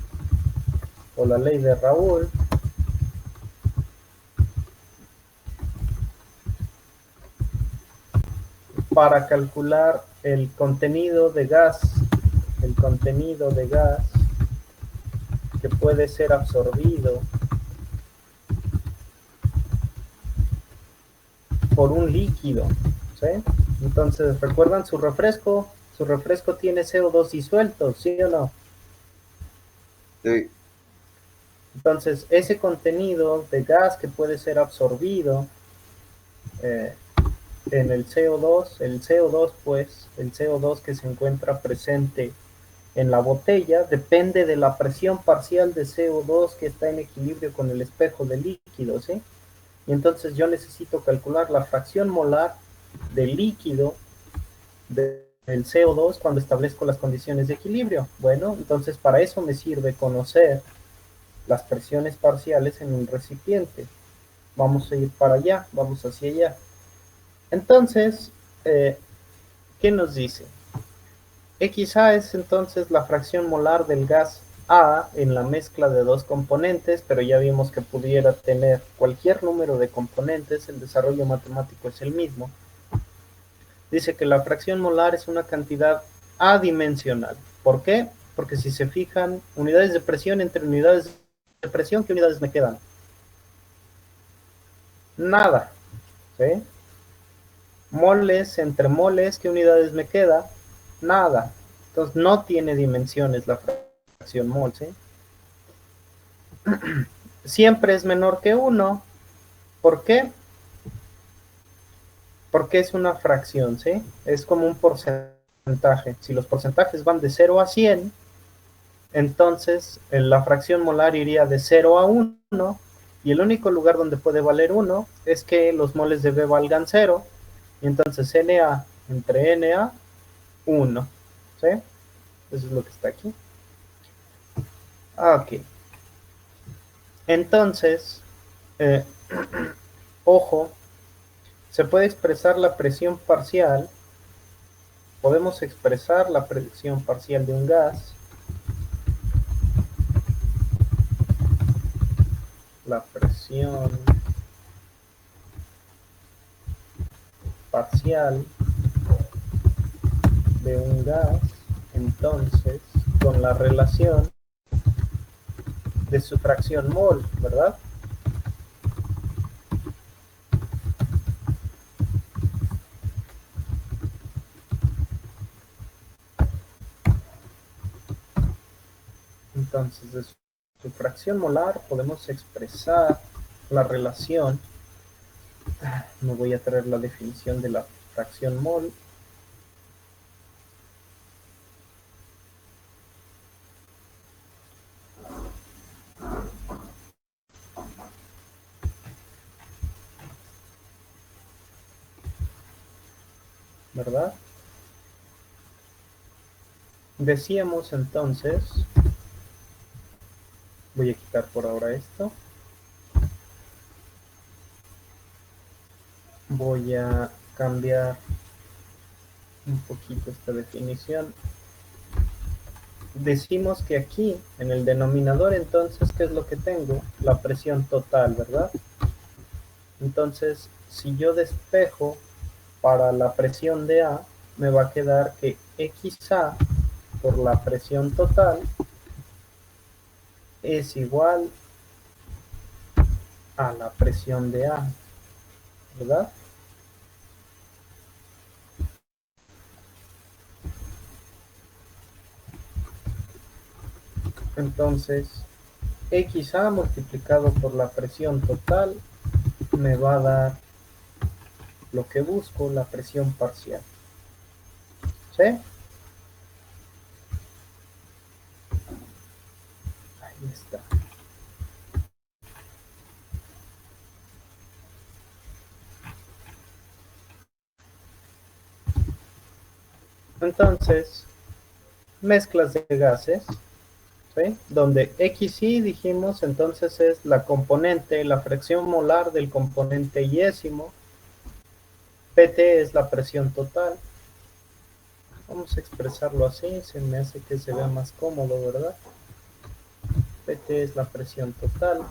o la ley de Raoult, para calcular el contenido de gas que puede ser absorbido por un líquido, ¿sí? Entonces, ¿recuerdan su refresco? Su refresco tiene CO2 disuelto, ¿sí o no? Sí. Entonces, ese contenido de gas que puede ser absorbido en el CO2, el CO2 que se encuentra presente en la botella, depende de la presión parcial de CO2 que está en equilibrio con el espejo de líquido, ¿sí? Y entonces yo necesito calcular la fracción molar del líquido del CO2 cuando establezco las condiciones de equilibrio. Bueno, entonces para eso me sirve conocer las presiones parciales en un recipiente. Vamos a ir para allá, vamos hacia allá. Entonces, ¿qué nos dice? XA es entonces la fracción molar del gas A en la mezcla de dos componentes, pero ya vimos que pudiera tener cualquier número de componentes, el desarrollo matemático es el mismo. Dice que la fracción molar es una cantidad adimensional. ¿Por qué? Porque si se fijan, unidades de presión entre unidades de presión, ¿qué unidades me quedan? Nada. ¿Sí? Moles entre moles, ¿qué unidades me queda? Nada. Entonces no tiene dimensiones la fracción mol, ¿sí? Siempre es menor que 1. ¿Por qué? Porque es una fracción, ¿sí? Es como un porcentaje. Si los porcentajes van de 0 a 100, entonces la fracción molar iría de 0 a 1, y el único lugar donde puede valer 1 es que los moles de B valgan 0, y entonces Na entre Na, 1, ¿sí? Eso es lo que está aquí. Ok. Entonces, eh, ojo, se puede expresar la presión parcial. Podemos expresar la presión parcial de un gas. La presión parcial de un gas, entonces, con la relación de su fracción mol, ¿verdad? Entonces, de su fracción molar podemos expresar la relación. Me voy a traer la definición de la fracción mol. ¿Verdad? Decíamos entonces, voy a quitar por ahora esto. Voy a cambiar un poquito esta definición. Decimos que aquí, en el denominador, entonces, ¿qué es lo que tengo? La presión total, ¿verdad? Entonces, si yo despejo para la presión de A, me va a quedar que XA por la presión total es igual a la presión de A, ¿verdad? Entonces, XA multiplicado por la presión total me va a dar lo que busco, la presión parcial. ¿Sí? Ahí está. Entonces, mezclas de gases, ¿sí? Donde XY dijimos entonces es la componente, la fracción molar del componente yésimo. PT es la presión total. Vamos a expresarlo así, se me hace que se vea más cómodo, ¿verdad? PT es la presión total.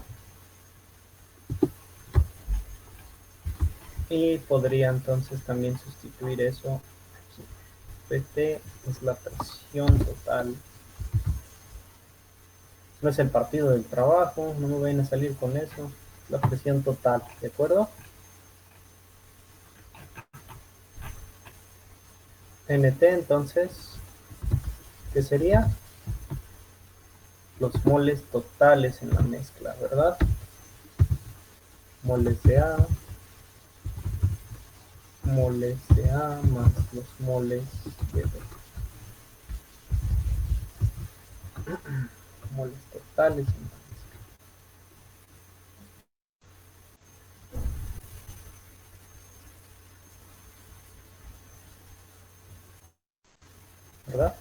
Y podría entonces también sustituir eso aquí. PT es la presión total. No es el partido del trabajo, no me vayan a salir con eso. La presión total, ¿de acuerdo? NT entonces, ¿qué sería? Los moles totales en la mezcla, ¿verdad? Moles de A más los moles de B. Moles totales en la mezcla, ¿verdad?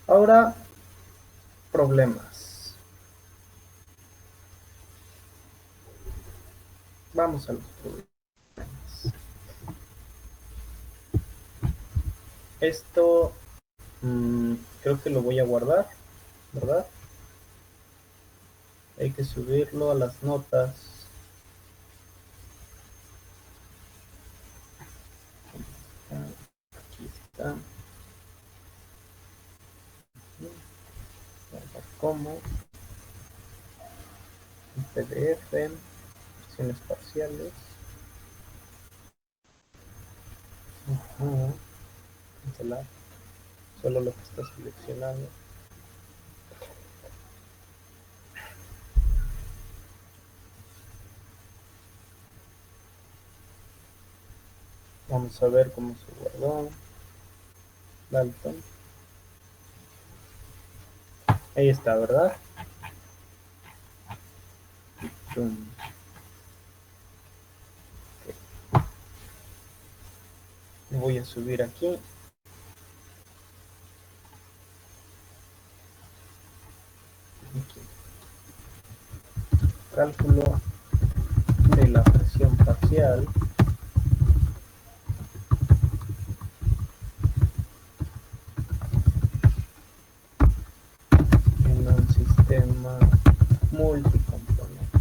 Ahora, problemas. Vamos a los problemas. Esto creo que lo voy a guardar, ¿verdad? Hay que subirlo a las notas. Aquí está. Guardar como PDF, versiones parciales. Cancelar. Solo lo que está seleccionado. Vamos a ver cómo se guardó. Dalton. Ahí está, ¿verdad? Zoom. Okay. Lo voy a subir aquí. Aquí. Cálculo de la presión parcial en un sistema multicomponente.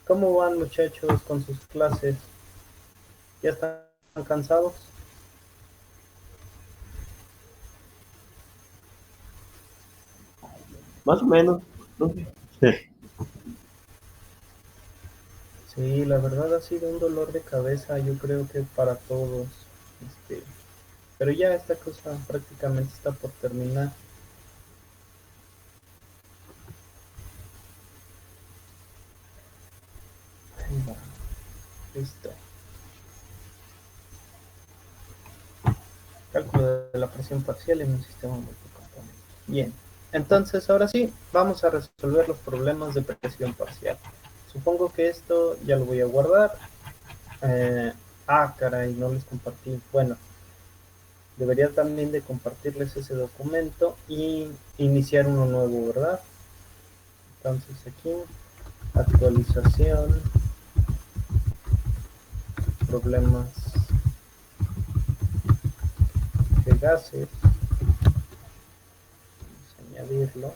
¿Cómo van, muchachos, con sus clases? ¿Ya están cansados? Más o menos. No sé. Sí, la verdad ha sido un dolor de cabeza, yo creo que para todos. Pero ya esta cosa prácticamente está por terminar. Ahí va. Listo. Cálculo de la presión parcial en un sistema multicomponente. Bien. Entonces, ahora sí, vamos a resolver los problemas de presión parcial. Supongo que esto ya lo voy a guardar. Caray, no les compartí. Bueno, debería también de compartirles ese documento y iniciar uno nuevo, ¿verdad? Entonces aquí, actualización, problemas de gases, vamos a añadirlo.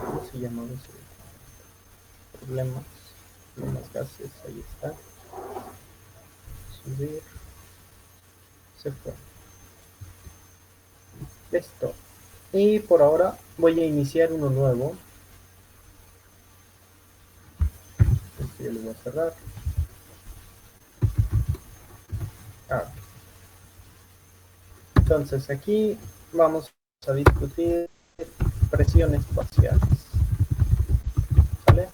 ¿Cómo se llamaba ese? Problemas gases, ahí está. Subir, se fue. Listo. Y por ahora voy a iniciar uno nuevo. Este ya lo voy a cerrar. Entonces aquí vamos a discutir presiones parciales. ¿Vale?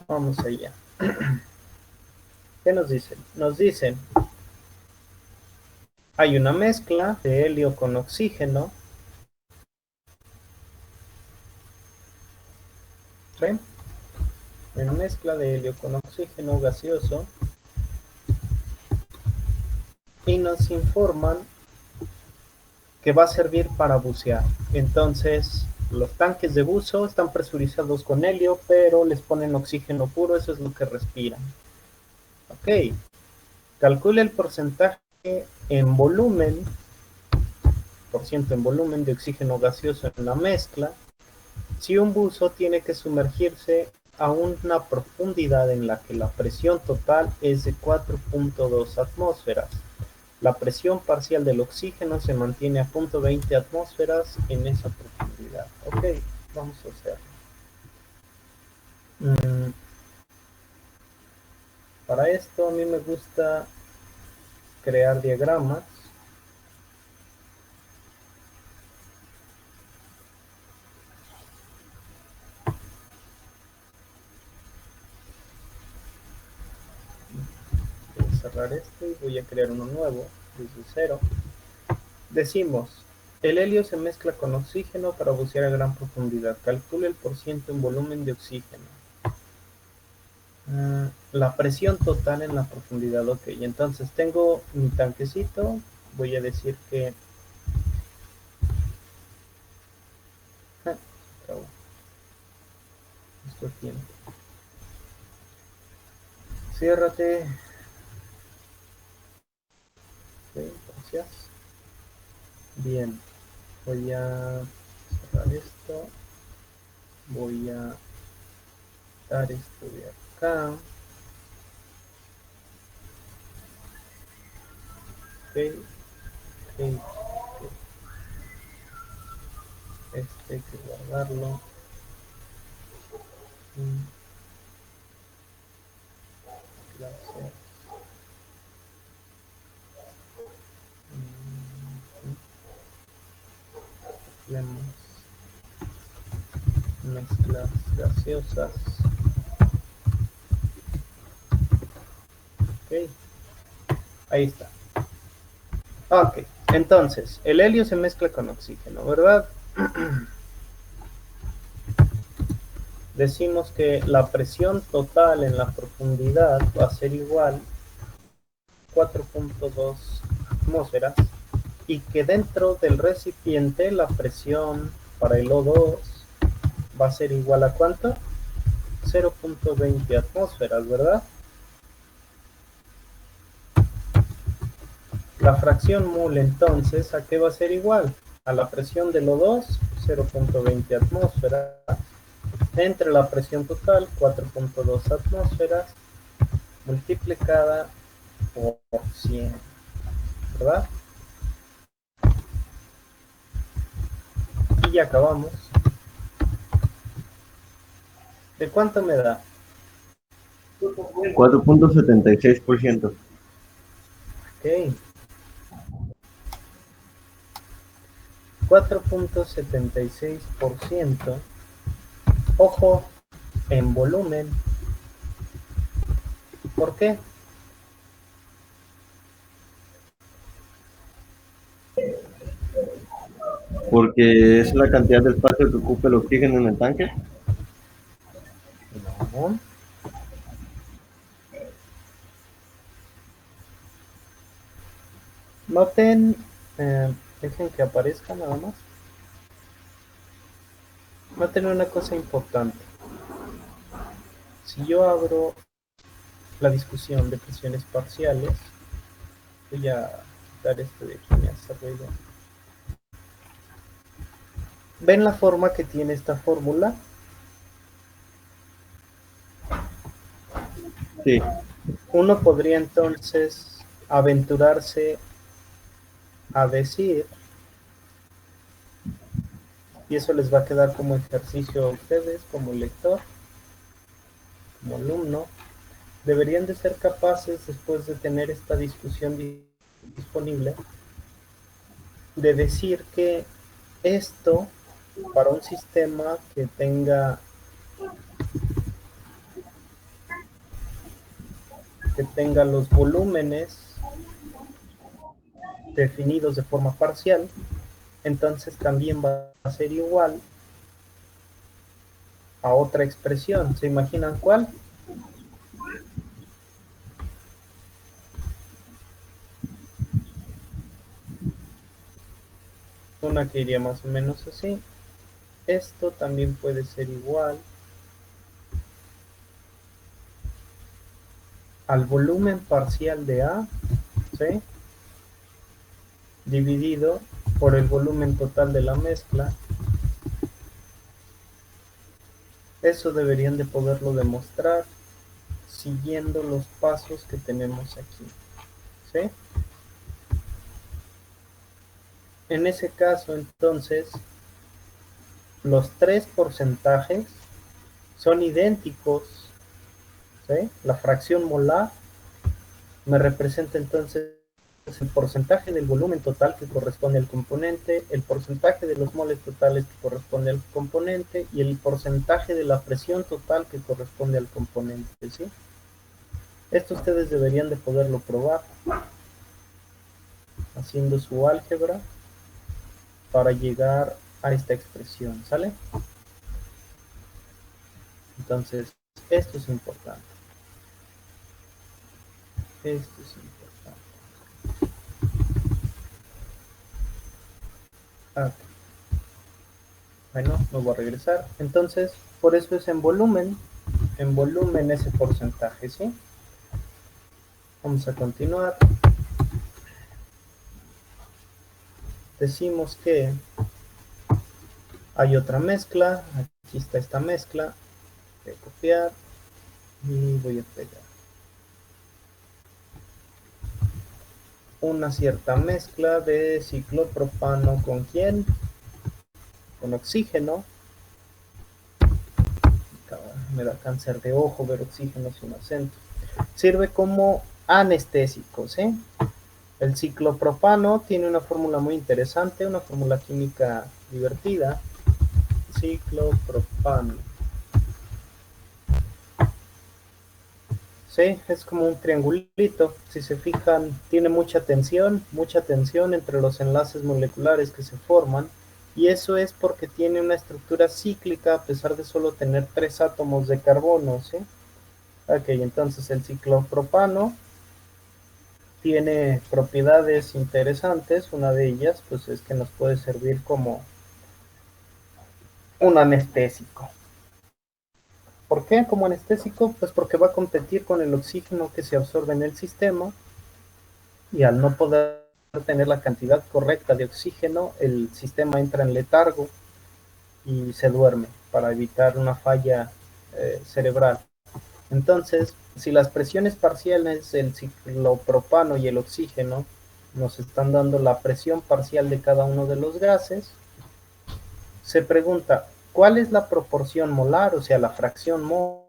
Vamos allá. ¿Qué nos dicen? Nos dicen, hay una mezcla de helio con oxígeno. ¿Ven? Una mezcla de helio con oxígeno gaseoso. Y nos informan que va a servir para bucear. Entonces, los tanques de buzo están presurizados con helio, pero les ponen oxígeno puro, eso es lo que respiran. Ok. Calcule el porcentaje en volumen, de oxígeno gaseoso en la mezcla, si un buzo tiene que sumergirse a una profundidad en la que la presión total es de 4.2 atmósferas. La presión parcial del oxígeno se mantiene a 0.20 atmósferas en esa profundidad. Ok, vamos a hacerlo. Para esto a mí me gusta crear diagramas. Voy a cerrar este y voy a crear uno nuevo desde cero. Decimos, el helio se mezcla con oxígeno para bucear a gran profundidad. Calcule el porciento en volumen de oxígeno. La presión total en la profundidad. Ok, entonces tengo mi tanquecito. Voy a decir que... acabó. Esto tiene. Ciérrate. Ok, gracias. Bien. Voy a cerrar esto. Voy a dar esto de acá. Ok, ok, ok. Este hay que guardarlo. Gracias. Tenemos mezclas gaseosas. Ok, ahí está. Ok, entonces, el helio se mezcla con oxígeno, ¿verdad? Decimos que la presión total en la profundidad va a ser igual a 4.2 atmósferas y que dentro del recipiente la presión para el O2 va a ser igual a ¿cuánto? 0.20 atmósferas, ¿verdad? La fracción mol entonces, ¿a qué va a ser igual? A la presión del O2, 0.20 atmósferas, entre la presión total, 4.2 atmósferas, multiplicada por 100, ¿verdad? Y ya acabamos. ¿De cuánto me da? 4.76%. Ok. 4.76%. Ojo, en volumen. ¿Por qué? Porque es la cantidad de espacio que ocupa el oxígeno en el tanque. No. Noten, dejen que aparezca nada más. Noten una cosa importante. Si yo abro la discusión de presiones parciales, voy a quitar esto de aquí, me hace ruido. ¿Ven la forma que tiene esta fórmula? Sí. Uno podría entonces aventurarse a decir, y eso les va a quedar como ejercicio a ustedes, como lector, como alumno, deberían de ser capaces, después de tener esta discusión disponible, de decir que esto, para un sistema que tenga los volúmenes definidos de forma parcial, entonces también va a ser igual a otra expresión. ¿Se imaginan cuál? Una que iría más o menos así. Esto también puede ser igual al volumen parcial de A, ¿sí? Dividido por el volumen total de la mezcla. Eso deberían de poderlo demostrar siguiendo los pasos que tenemos aquí, ¿sí? En ese caso, entonces, los tres porcentajes son idénticos, ¿sí? La fracción molar me representa entonces el porcentaje del volumen total que corresponde al componente, el porcentaje de los moles totales que corresponde al componente y el porcentaje de la presión total que corresponde al componente, ¿sí? Esto ustedes deberían de poderlo probar haciendo su álgebra para llegar a esta expresión, ¿sale? Entonces, esto es importante. Esto es importante. Ok. Bueno, me voy a regresar. Entonces, por eso es en volumen ese porcentaje, ¿sí? Vamos a continuar. Decimos que hay otra mezcla. Aquí está esta mezcla. Voy a copiar y voy a pegar. Una cierta mezcla de ciclopropano con ¿quién? Con oxígeno. Me da cáncer de ojo ver oxígeno sin acento. Sirve como anestésico, ¿sí? El ciclopropano tiene una fórmula muy interesante, una fórmula química divertida. Ciclopropano. Sí, es como un triangulito. Si se fijan, tiene mucha tensión entre los enlaces moleculares que se forman. Y eso es porque tiene una estructura cíclica a pesar de solo tener 3 átomos de carbono, ¿sí? Ok, entonces el ciclopropano tiene propiedades interesantes. Una de ellas, pues, es que nos puede servir como un anestésico. ¿Por qué como anestésico? Pues porque va a competir con el oxígeno que se absorbe en el sistema y al no poder tener la cantidad correcta de oxígeno, el sistema entra en letargo y se duerme para evitar una falla cerebral. Entonces, si las presiones parciales del ciclopropano y el oxígeno nos están dando la presión parcial de cada uno de los gases, se pregunta, ¿cuál es la proporción molar, o sea, la fracción mol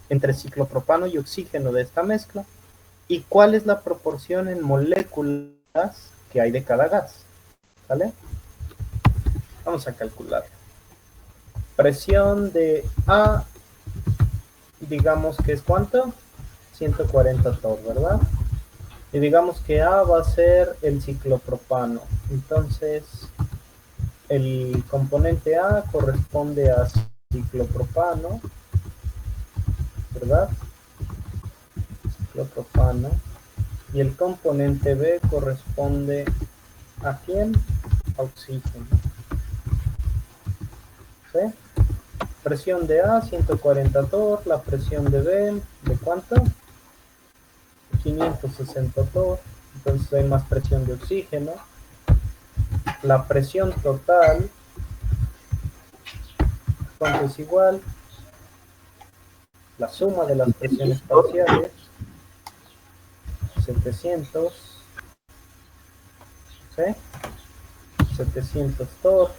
entre ciclopropano y oxígeno de esta mezcla? ¿Y cuál es la proporción en moléculas que hay de cada gas? ¿Vale? Vamos a calcular. Presión de A, digamos que es ¿cuánto? 140 torr, ¿verdad? Y digamos que A va a ser el ciclopropano. Entonces, el componente A corresponde a ciclopropano, ¿verdad? Ciclopropano. Y el componente B corresponde ¿a quién? A oxígeno. ¿Sí? Presión de A, 140 torr. La presión de B, ¿de cuánto? 560 torr. Entonces hay más presión de oxígeno. La presión total, ¿cuánto es igual? La suma de las presiones parciales, 700, ¿sí? 700 torr.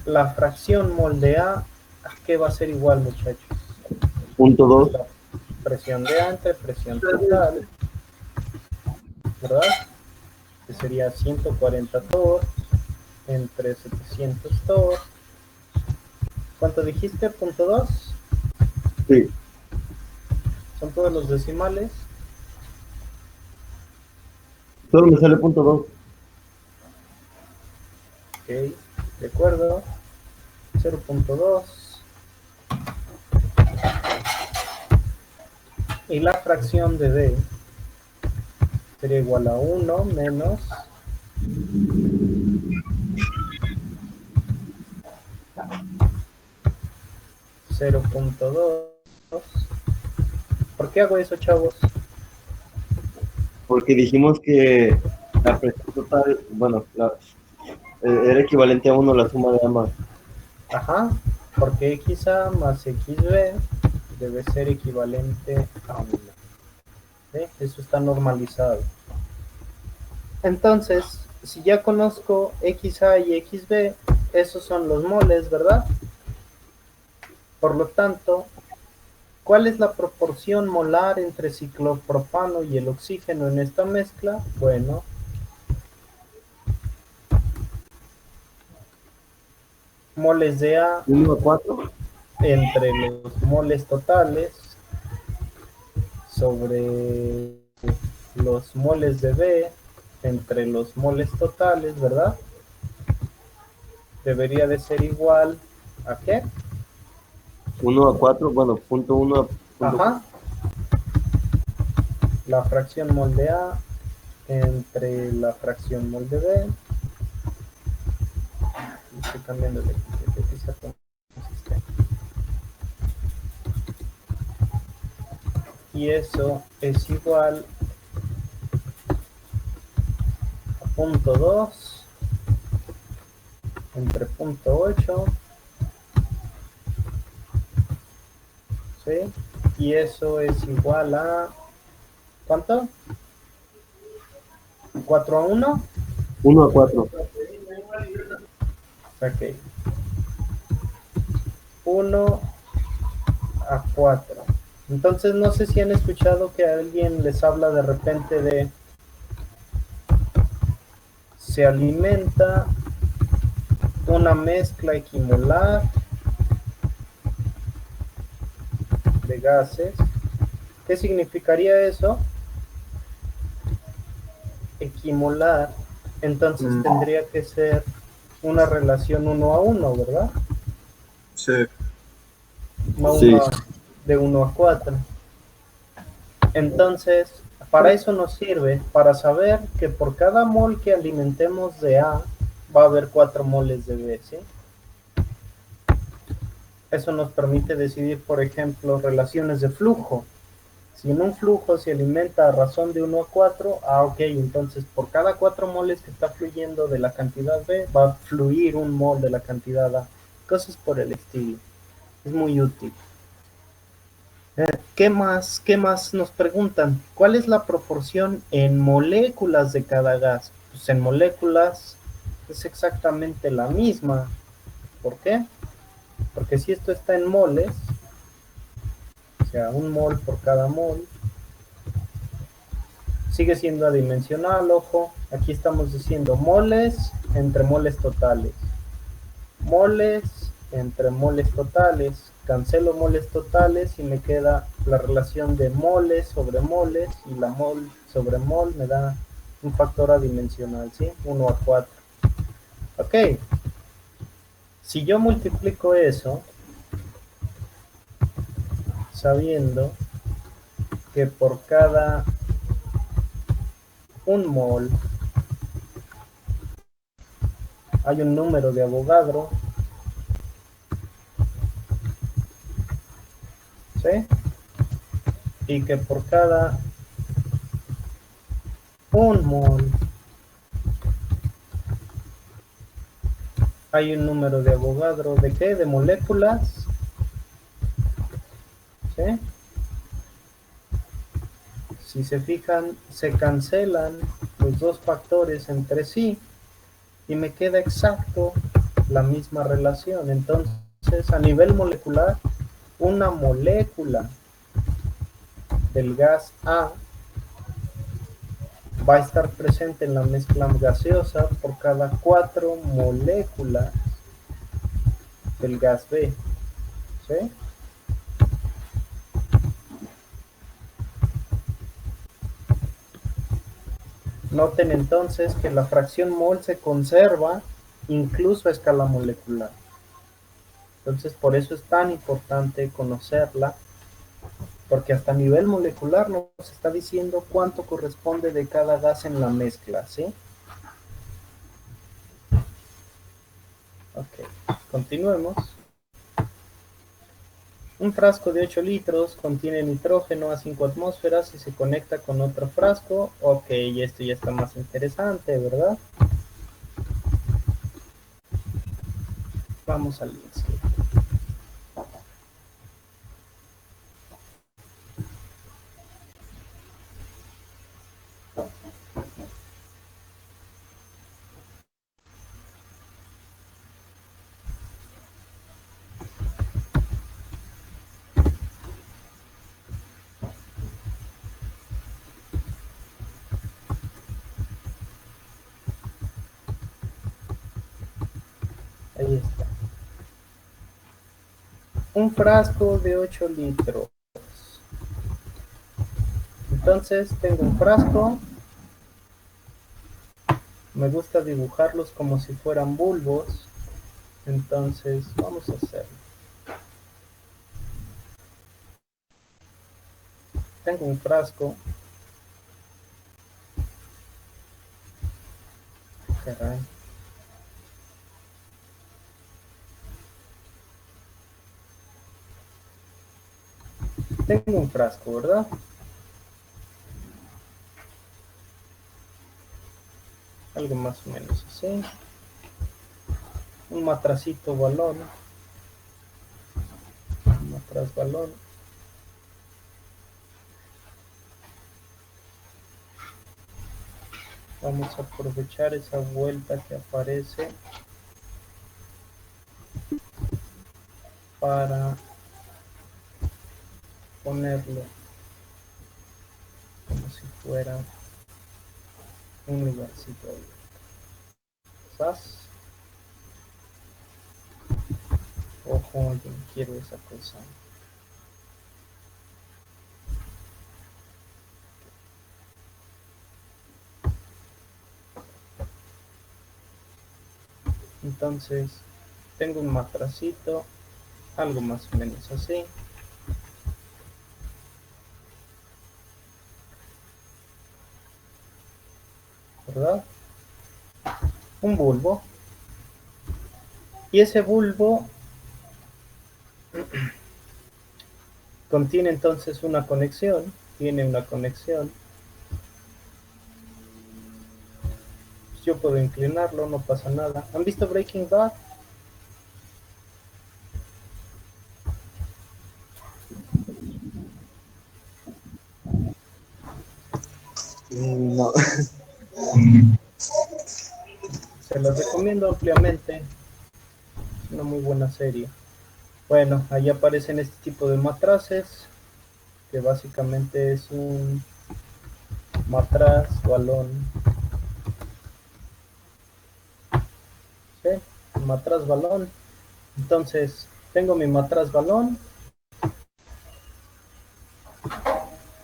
La fracción mol de A, ¿a qué va a ser igual, muchachos? Punto 2. La presión de A entre presión total, ¿verdad? Que sería 140 torr entre 700 torr. ¿Cuánto dijiste? ¿Punto 2? Sí. ¿Son todos los decimales? Solo me sale punto 2. Ok, de acuerdo. 0.2. Y la fracción de D sería igual a 1 menos 0.2. ¿Por qué hago eso, chavos? Porque dijimos que la presión total, bueno, era equivalente a 1 la suma de ambas. Ajá, porque XA más XB debe ser equivalente a 1. ¿Sí? Eso está normalizado. Entonces, si ya conozco XA y XB, esos son los moles, ¿verdad? Por lo tanto, ¿cuál es la proporción molar entre ciclopropano y el oxígeno en esta mezcla? Bueno, moles de A 1 a 4. entre los moles totales sobre los moles de B entre los moles totales, ¿verdad? Debería de ser igual ¿a qué? 1 a 4, bueno, punto 1 a punto Ajá. la fracción mol de A entre la fracción mol de B. Estoy cambiando de que sea consistente. Y eso es igual a punto 2 entre punto 8, ¿sí? Y eso es igual a, ¿cuánto? 4 a 1. 1 a 4. Ok. 1 a 4. Entonces no sé si han escuchado que alguien les habla de repente de se alimenta una mezcla equimolar de gases. ¿Qué significaría eso? Equimolar. Entonces tendría que ser una relación 1 a 1, ¿verdad? Sí. No Sí. una de 1 a 4. Entonces, para eso nos sirve, para saber que por cada mol que alimentemos de A, va a haber 4 moles de B, ¿sí? Eso nos permite decidir, por ejemplo, relaciones de flujo. Si en un flujo se alimenta a razón de 1 a 4, ok, entonces por cada 4 moles que está fluyendo de la cantidad B, va a fluir un mol de la cantidad A. Cosas por el estilo. Es muy útil. ¿Qué más nos preguntan? ¿Cuál es la proporción en moléculas de cada gas? Pues en moléculas es exactamente la misma. ¿Por qué? Porque si esto está en moles, o sea, un mol por cada mol, sigue siendo adimensional, ojo. Aquí estamos diciendo moles entre moles totales. Moles entre moles totales. Cancelo moles totales y me queda la relación de moles sobre moles, y la mol sobre mol me da un factor adimensional, ¿sí? 1 a 4. Ok. Si yo multiplico eso, sabiendo que por cada un mol hay un número de Avogadro, ¿sí? Y que por cada un mol hay un número de Avogadro, ¿de qué? De moléculas, ¿sí? Si se fijan, se cancelan los dos factores entre sí y me queda exacto la misma relación. Entonces, a nivel molecular, una molécula del gas A va a estar presente en la mezcla gaseosa por cada 4 moléculas del gas B, ¿sí? Noten entonces que la fracción mol se conserva incluso a escala molecular. Entonces, por eso es tan importante conocerla, porque hasta a nivel molecular nos está diciendo cuánto corresponde de cada gas en la mezcla, ¿sí? Ok, continuemos. Un frasco de 8 litros contiene nitrógeno a 5 atmósferas y se conecta con otro frasco. Ok, esto ya está más interesante, ¿verdad? Vamos al siguiente. Ahí está. Un frasco de 8 litros. Entonces tengo un frasco. Me gusta dibujarlos como si fueran bulbos. Entonces vamos a hacerlo. Tengo un frasco Tengo un frasco, ¿verdad? Algo más o menos así. Un matracito balón. Un matraz balón. Vamos a aprovechar esa vuelta que aparece para ponerlo como si fuera un lugarcito ahí. ¿Sabes? Ojo, yo no quiero esa cosa. Entonces, tengo un matracito, algo más o menos así. ¿Verdad? Un bulbo. Y ese bulbo contiene entonces una conexión, tiene una conexión. Yo puedo inclinarlo, no pasa nada. ¿Han visto Breaking Bad? No. Se los recomiendo ampliamente. Es una muy buena serie. Bueno, ahí aparecen este tipo de matraces, que básicamente es un matraz balón. ¿Sí? Un matraz balón. Entonces, tengo mi matraz balón.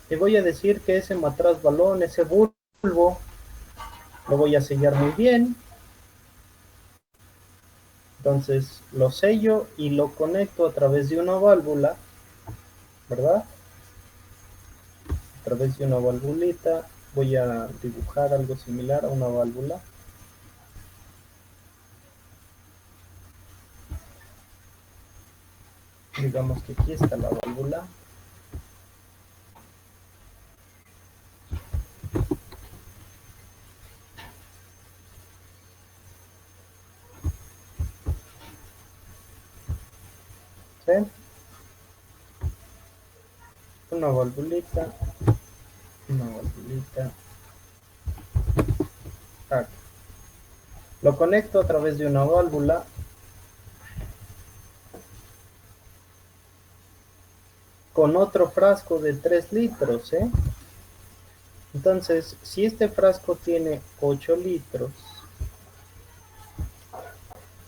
Y voy a decir que ese matraz balón, ese bulbo, lo voy a sellar muy bien. Entonces lo sello y lo conecto a través de una válvula, ¿verdad? A través de una valvulita. Voy a dibujar algo similar a una válvula. Digamos que aquí está la válvula. ¿Sí? Una valvulita. Una valvulita. Aquí. Lo conecto a través de una válvula. Con otro frasco de 3 litros, ¿eh? Entonces, si este frasco tiene 8 litros,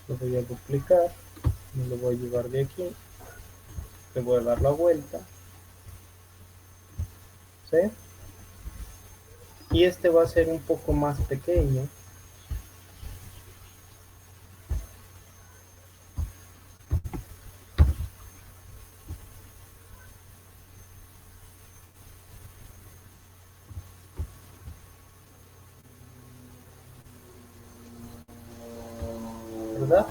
lo voy a duplicar, me lo voy a llevar de aquí, le voy a dar la vuelta, ¿sí? Y este va a ser un poco más pequeño. ¿Verdad?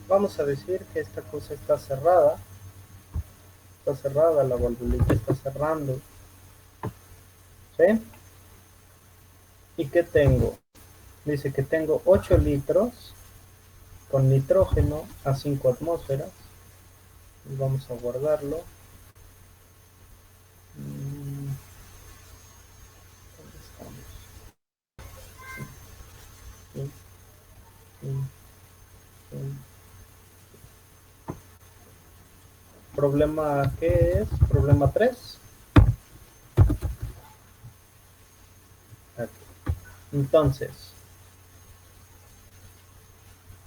Vamos a decir que esta cosa está cerrada. Está cerrada, la valvulita está cerrando. ¿Sí? ¿Y qué tengo? Dice que tengo 8 litros con nitrógeno a 5 atmósferas. Y vamos a guardarlo. ¿Dónde estamos? Sí, sí, sí. ¿Problema qué es? ¿Problema 3? Aquí. Entonces,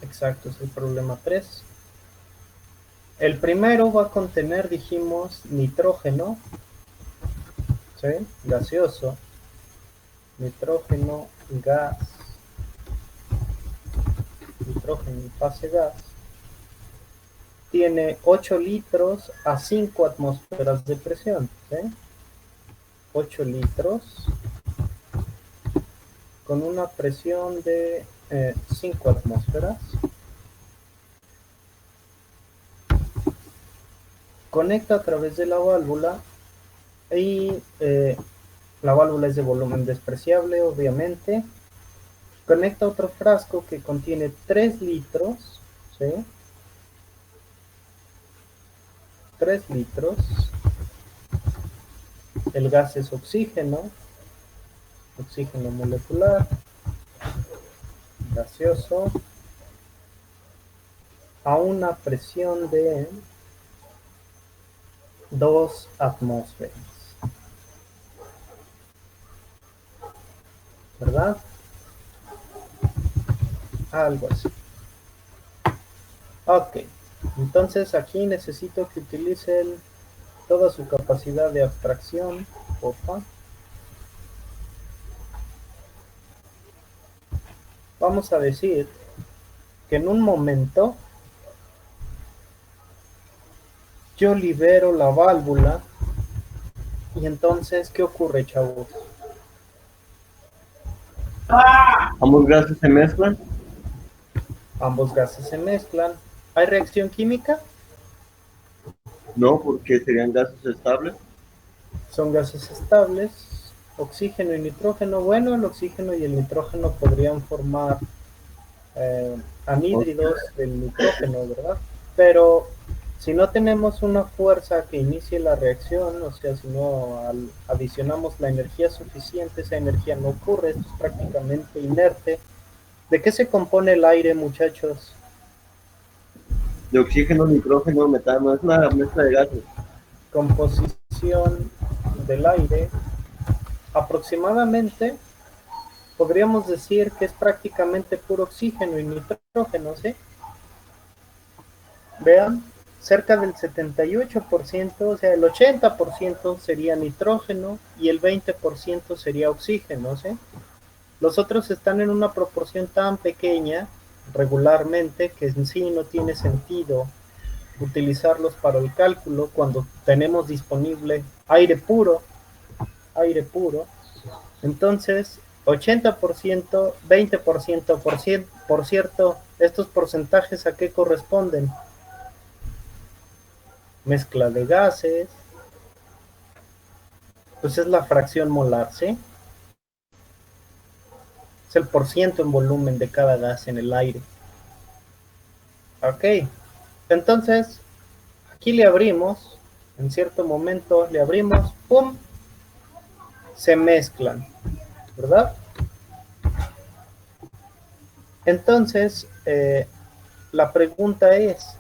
exacto, es el problema 3. El primero va a contener, dijimos, nitrógeno, ¿sí? Gaseoso, nitrógeno, gas, nitrógeno en fase gas. Tiene 8 litros a 5 atmósferas de presión, ¿sí? 8 litros con una presión de 5 atmósferas. conecta a través de la válvula y la válvula es de volumen despreciable, obviamente. Conecta otro frasco que contiene 3 litros, ¿sí? 3 litros. El gas es oxígeno molecular, gaseoso, a una presión de 2 atmósferas, ¿verdad? Algo así. Ok, entonces aquí necesito que utilicen toda su capacidad de abstracción, porfa. Vamos a decir que en un momento yo libero la válvula y entonces, ¿qué ocurre, chavos? Ambos gases se mezclan. Ambos gases se mezclan. ¿Hay reacción química? No, porque serían gases estables. Son gases estables, oxígeno y nitrógeno. Bueno, el oxígeno y el nitrógeno podrían formar anhídridos del nitrógeno, ¿verdad? Pero si no tenemos una fuerza que inicie la reacción, o sea, si no adicionamos la energía suficiente, esa energía no ocurre, esto es prácticamente inerte. ¿De qué se compone el aire, muchachos? De oxígeno, nitrógeno, metano, es una mezcla de gases. Composición del aire, aproximadamente podríamos decir que es prácticamente puro oxígeno y nitrógeno, ¿sí? Vean, cerca del 78%, o sea, el 80% sería nitrógeno y el 20% sería oxígeno, ¿sí? Los otros están en una proporción tan pequeña regularmente que en sí no tiene sentido utilizarlos para el cálculo cuando tenemos disponible aire puro, aire puro. Entonces, 80%, 20%, por cierto, estos porcentajes ¿a qué corresponden? Mezcla de gases, pues es la fracción molar, ¿sí? Es el porciento en volumen de cada gas en el aire. Ok, entonces, aquí le abrimos, en cierto momento le abrimos, ¡pum! Se mezclan, ¿verdad? Entonces, la pregunta es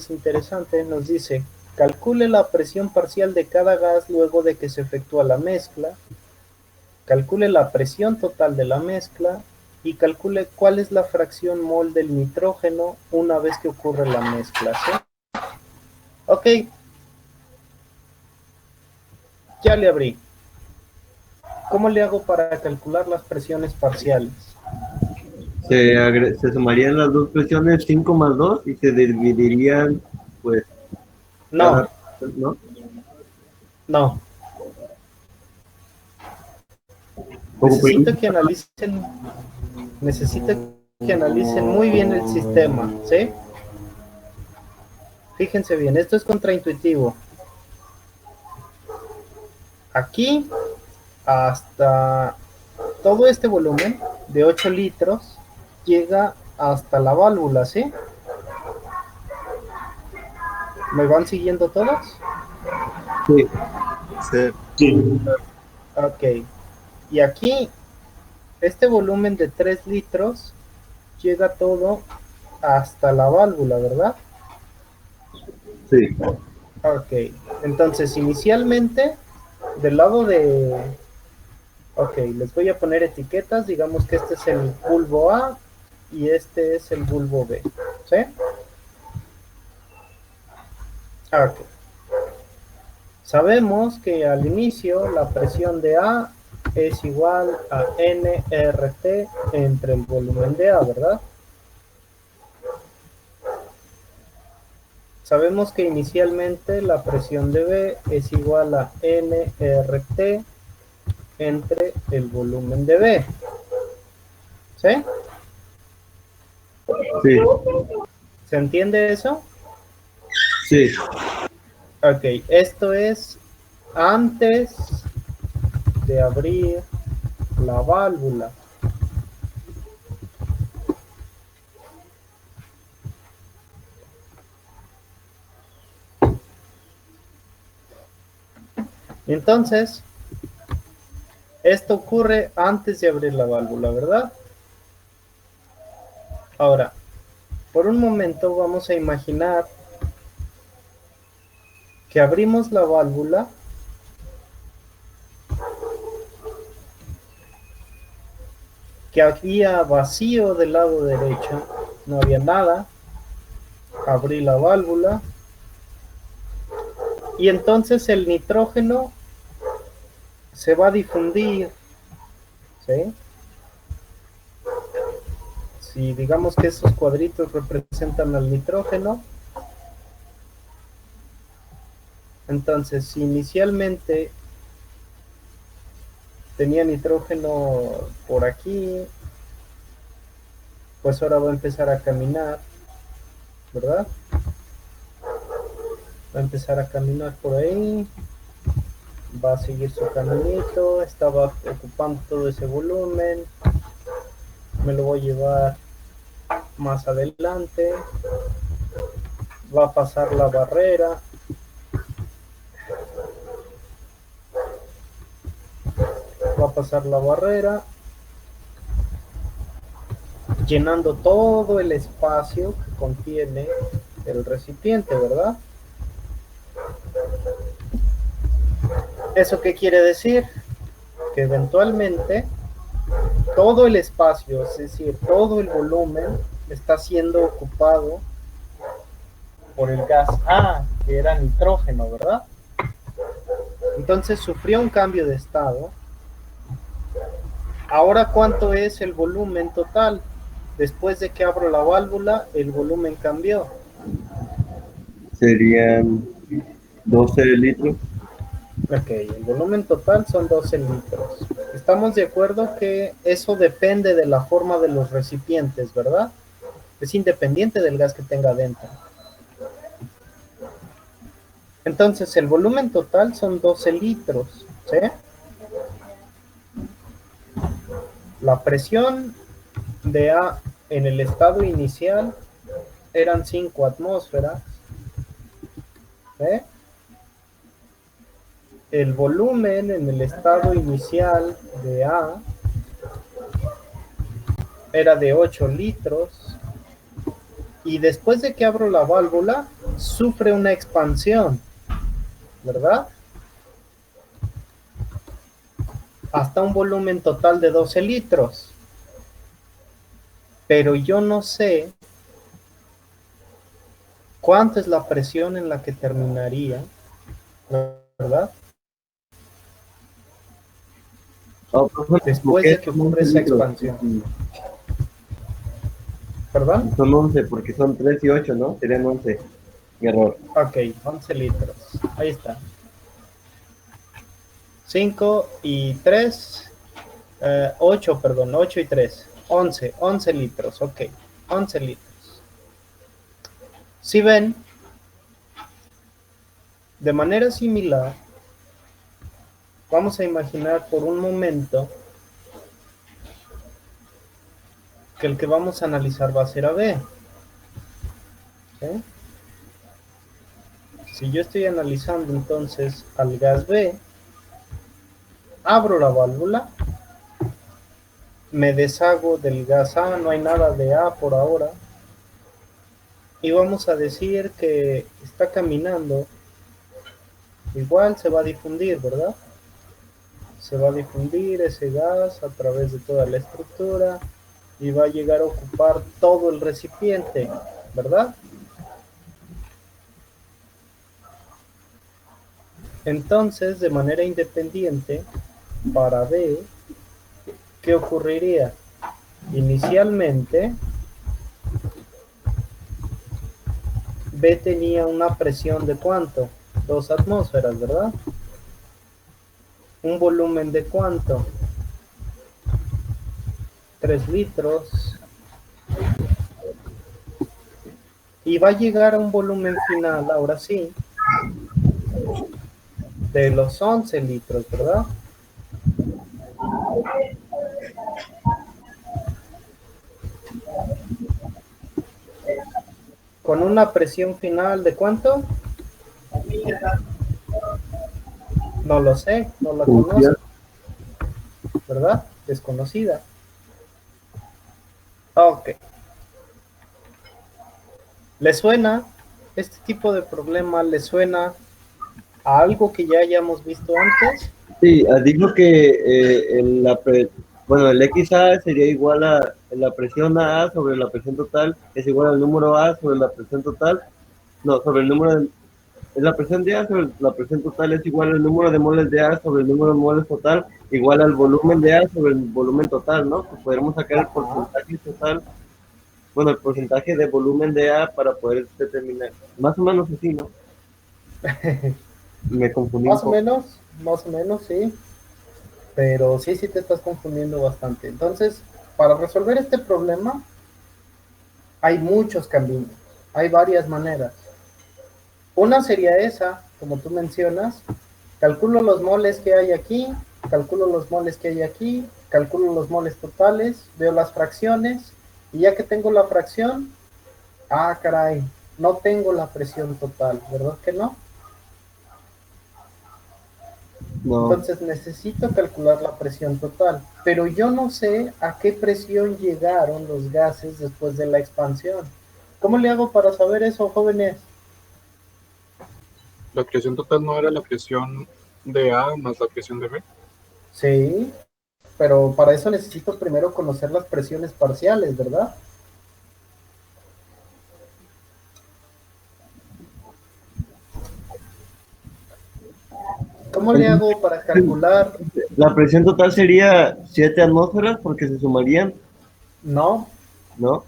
interesante, nos dice, calcule la presión parcial de cada gas luego de que se efectúa la mezcla, calcule la presión total de la mezcla y calcule cuál es la fracción mol del nitrógeno una vez que ocurre la mezcla, ¿sí? Ok, ya le abrí. ¿Cómo le hago para calcular las presiones parciales? Se sumarían las dos presiones, 5 más 2, y se dividirían, pues, No, ¿no? no. Necesito que analicen muy bien el sistema, ¿sí? Fíjense bien, esto es contraintuitivo. Aquí, hasta todo este volumen de 8 litros, llega hasta la válvula, ¿sí? ¿Me van siguiendo todos? Sí. Sí. Ok. Y aquí, este volumen de 3 litros llega todo hasta la válvula, ¿verdad? Sí. Ok. Entonces, inicialmente, del lado de... Ok, les voy a poner etiquetas. Digamos que este es el bulbo A y este es el bulbo B. ¿Sí? Ok. Sabemos que al inicio la presión de A es igual a nRT entre el volumen de A, ¿verdad? Sabemos que inicialmente la presión de B es igual a nRT entre el volumen de B. ¿Sí? Sí. ¿Se entiende eso? Sí. Ok, esto es antes de abrir la válvula. Entonces, esto ocurre antes de abrir la válvula, ¿verdad? Ahora, por un momento vamos a imaginar que abrimos la válvula que había vacío del lado derecho, no había nada, abrí la válvula y entonces el nitrógeno se va a difundir, ¿sí? Si digamos que esos cuadritos representan al nitrógeno, entonces si inicialmente tenía nitrógeno por aquí, pues ahora va a empezar a caminar, ¿verdad? Va a empezar a caminar por ahí, va a seguir su caminito, estaba ocupando todo ese volumen, me lo voy a llevar más adelante, va a pasar la barrera, llenando todo el espacio que contiene el recipiente, ¿verdad? ¿Eso qué quiere decir? Que eventualmente todo el espacio, es decir, todo el volumen está siendo ocupado por el gas A, que era nitrógeno, ¿verdad? Entonces sufrió un cambio de estado. Ahora, ¿cuánto es el volumen total? Después de que abro la válvula, el volumen cambió. Serían 12 litros. Ok, el volumen total son 12 litros. Estamos de acuerdo que eso depende de la forma de los recipientes, ¿verdad? Es independiente del gas que tenga dentro. Entonces, el volumen total son 12 litros, ¿sí? La presión de A en el estado inicial eran 5 atmósferas, ¿sí? El volumen en el estado inicial de A era de 8 litros y después de que abro la válvula sufre una expansión, ¿verdad? Hasta un volumen total de 12 litros. Pero yo no sé cuánto es la presión en la que terminaría, ¿verdad? Después de que ocurre esa expansión. ¿Perdón? Son 11, porque son 3 y 8, ¿no? Serían 11. Error. Ok, 11 litros. Ahí está. 5 y 3, 8, perdón, 8 y 3. 11 litros, ok. 11 litros. Si ven, de manera similar, vamos a imaginar por un momento que el que vamos a analizar va a ser AB. ¿Sí? Si yo estoy analizando entonces al gas B, abro la válvula, me deshago del gas A, no hay nada de A por ahora, y vamos a decir que está caminando, igual se va a difundir, ¿verdad? Se va a difundir ese gas a través de toda la estructura y va a llegar a ocupar todo el recipiente, ¿verdad? Entonces, de manera independiente, para B, ¿qué ocurriría? Inicialmente, B tenía una presión de ¿cuánto? 2 atmósferas, ¿verdad? Un volumen de ¿cuánto? 3 litros. Y va a llegar a un volumen final, ahora sí, de los 11 litros, ¿verdad? Con una presión final de ¿cuánto? No lo sé, no la conozco, ¿verdad? Desconocida. Ok. ¿Le suena este tipo de problema? ¿Le suena a algo que ya hayamos visto antes? Sí, dijo que bueno, el XA sería igual a la presión A sobre la presión total, es igual al número A sobre la presión total, no, sobre el número de, la presión de A sobre la presión total es igual al número de moles de A sobre el número de moles total, igual al volumen de A sobre el volumen total, ¿no? Pues podremos sacar el porcentaje total, bueno, el porcentaje de volumen de A para poder determinar, más o menos así, ¿no? Me confundí un poco. Más o menos, sí. Pero sí, sí te estás confundiendo bastante. Entonces, para resolver este problema, hay muchos caminos, hay varias maneras. Una sería esa, como tú mencionas, calculo los moles que hay aquí, calculo los moles que hay aquí, calculo los moles totales, veo las fracciones, y ya que tengo la fracción, caray, no tengo la presión total, ¿verdad que no? No. Entonces necesito calcular la presión total, pero yo no sé a qué presión llegaron los gases después de la expansión. ¿Cómo le hago para saber eso, jóvenes? La presión total no era la presión de A más la presión de B. Sí, pero para eso necesito primero conocer las presiones parciales, ¿verdad? ¿Cómo le hago para calcular? La presión total sería 7 atmósferas porque se sumarían, No, ¿no?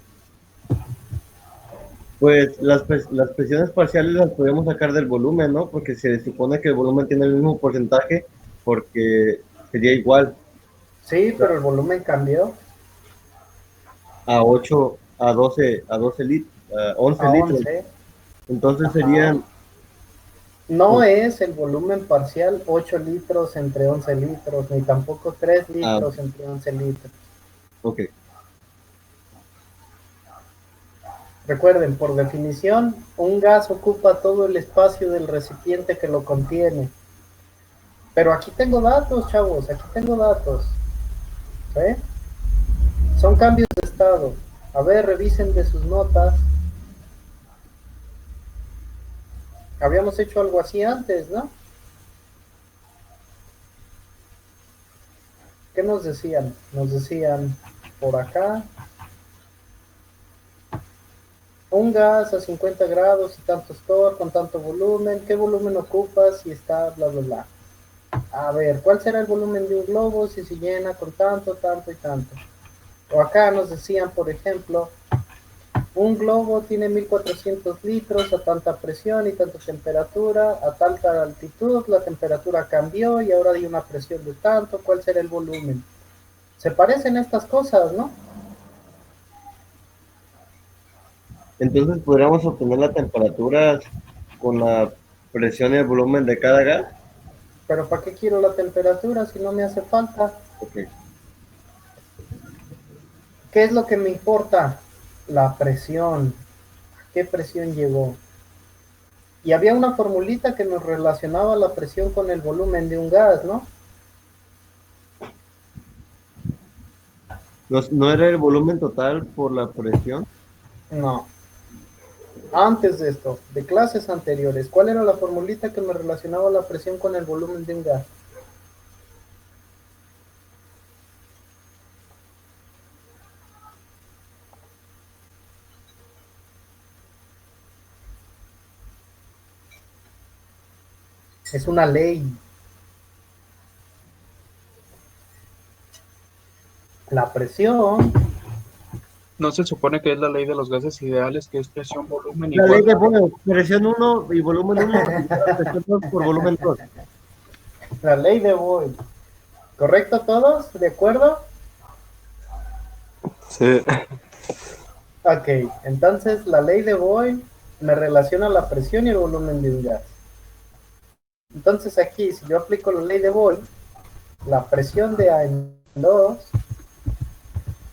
Pues las presiones parciales las podemos sacar del volumen, ¿no? Porque se supone que el volumen tiene el mismo porcentaje porque sería igual sí, pero el volumen cambió a 8, a 12 litros, a 11 a litros. 11. Entonces Ajá. serían, No es el volumen parcial 8 litros entre 11 litros, ni tampoco 3 ah, litros entre 11 litros. ok. Recuerden, por definición, un gas ocupa todo el espacio del recipiente que lo contiene. Pero aquí tengo datos, chavos, aquí tengo datos. ¿Sí? Son cambios de estado. A ver, revisen de sus notas. Habíamos hecho algo así antes, ¿no? ¿Qué nos decían? Nos decían por acá, un gas a 50 grados y tanto torr con tanto volumen, ¿qué volumen ocupa si está bla bla bla? A ver, ¿cuál será el volumen de un globo si se llena con tanto, tanto y tanto? O acá nos decían, por ejemplo, un globo tiene 1400 litros a tanta presión y tanta temperatura, a tanta altitud, la temperatura cambió y ahora hay una presión de tanto, ¿cuál será el volumen? Se parecen estas cosas, ¿no? Entonces podríamos obtener la temperatura con la presión y el volumen de cada gas. Pero ¿para qué quiero la temperatura si no me hace falta? Okay. ¿Qué es lo que me importa? La presión. ¿A qué presión llegó? Y había una formulita que nos relacionaba la presión con el volumen de un gas, ¿no? ¿No era el volumen total por la presión? No. Antes de esto, de clases anteriores, ¿cuál era la formulita que me relacionaba la presión con el volumen de un gas? Es una ley. La presión. ¿No se supone que es la ley de los gases ideales, que es presión, volumen La ley igual? de bueno, presión 1 y volumen 1 presión 2 por volumen 2. La ley de Boyle. ¿Correcto todos? ¿De acuerdo? Sí. Ok, entonces la ley de Boyle me relaciona la presión y el volumen de un gas. Entonces aquí, si yo aplico la ley de Boyle, la presión de A en 2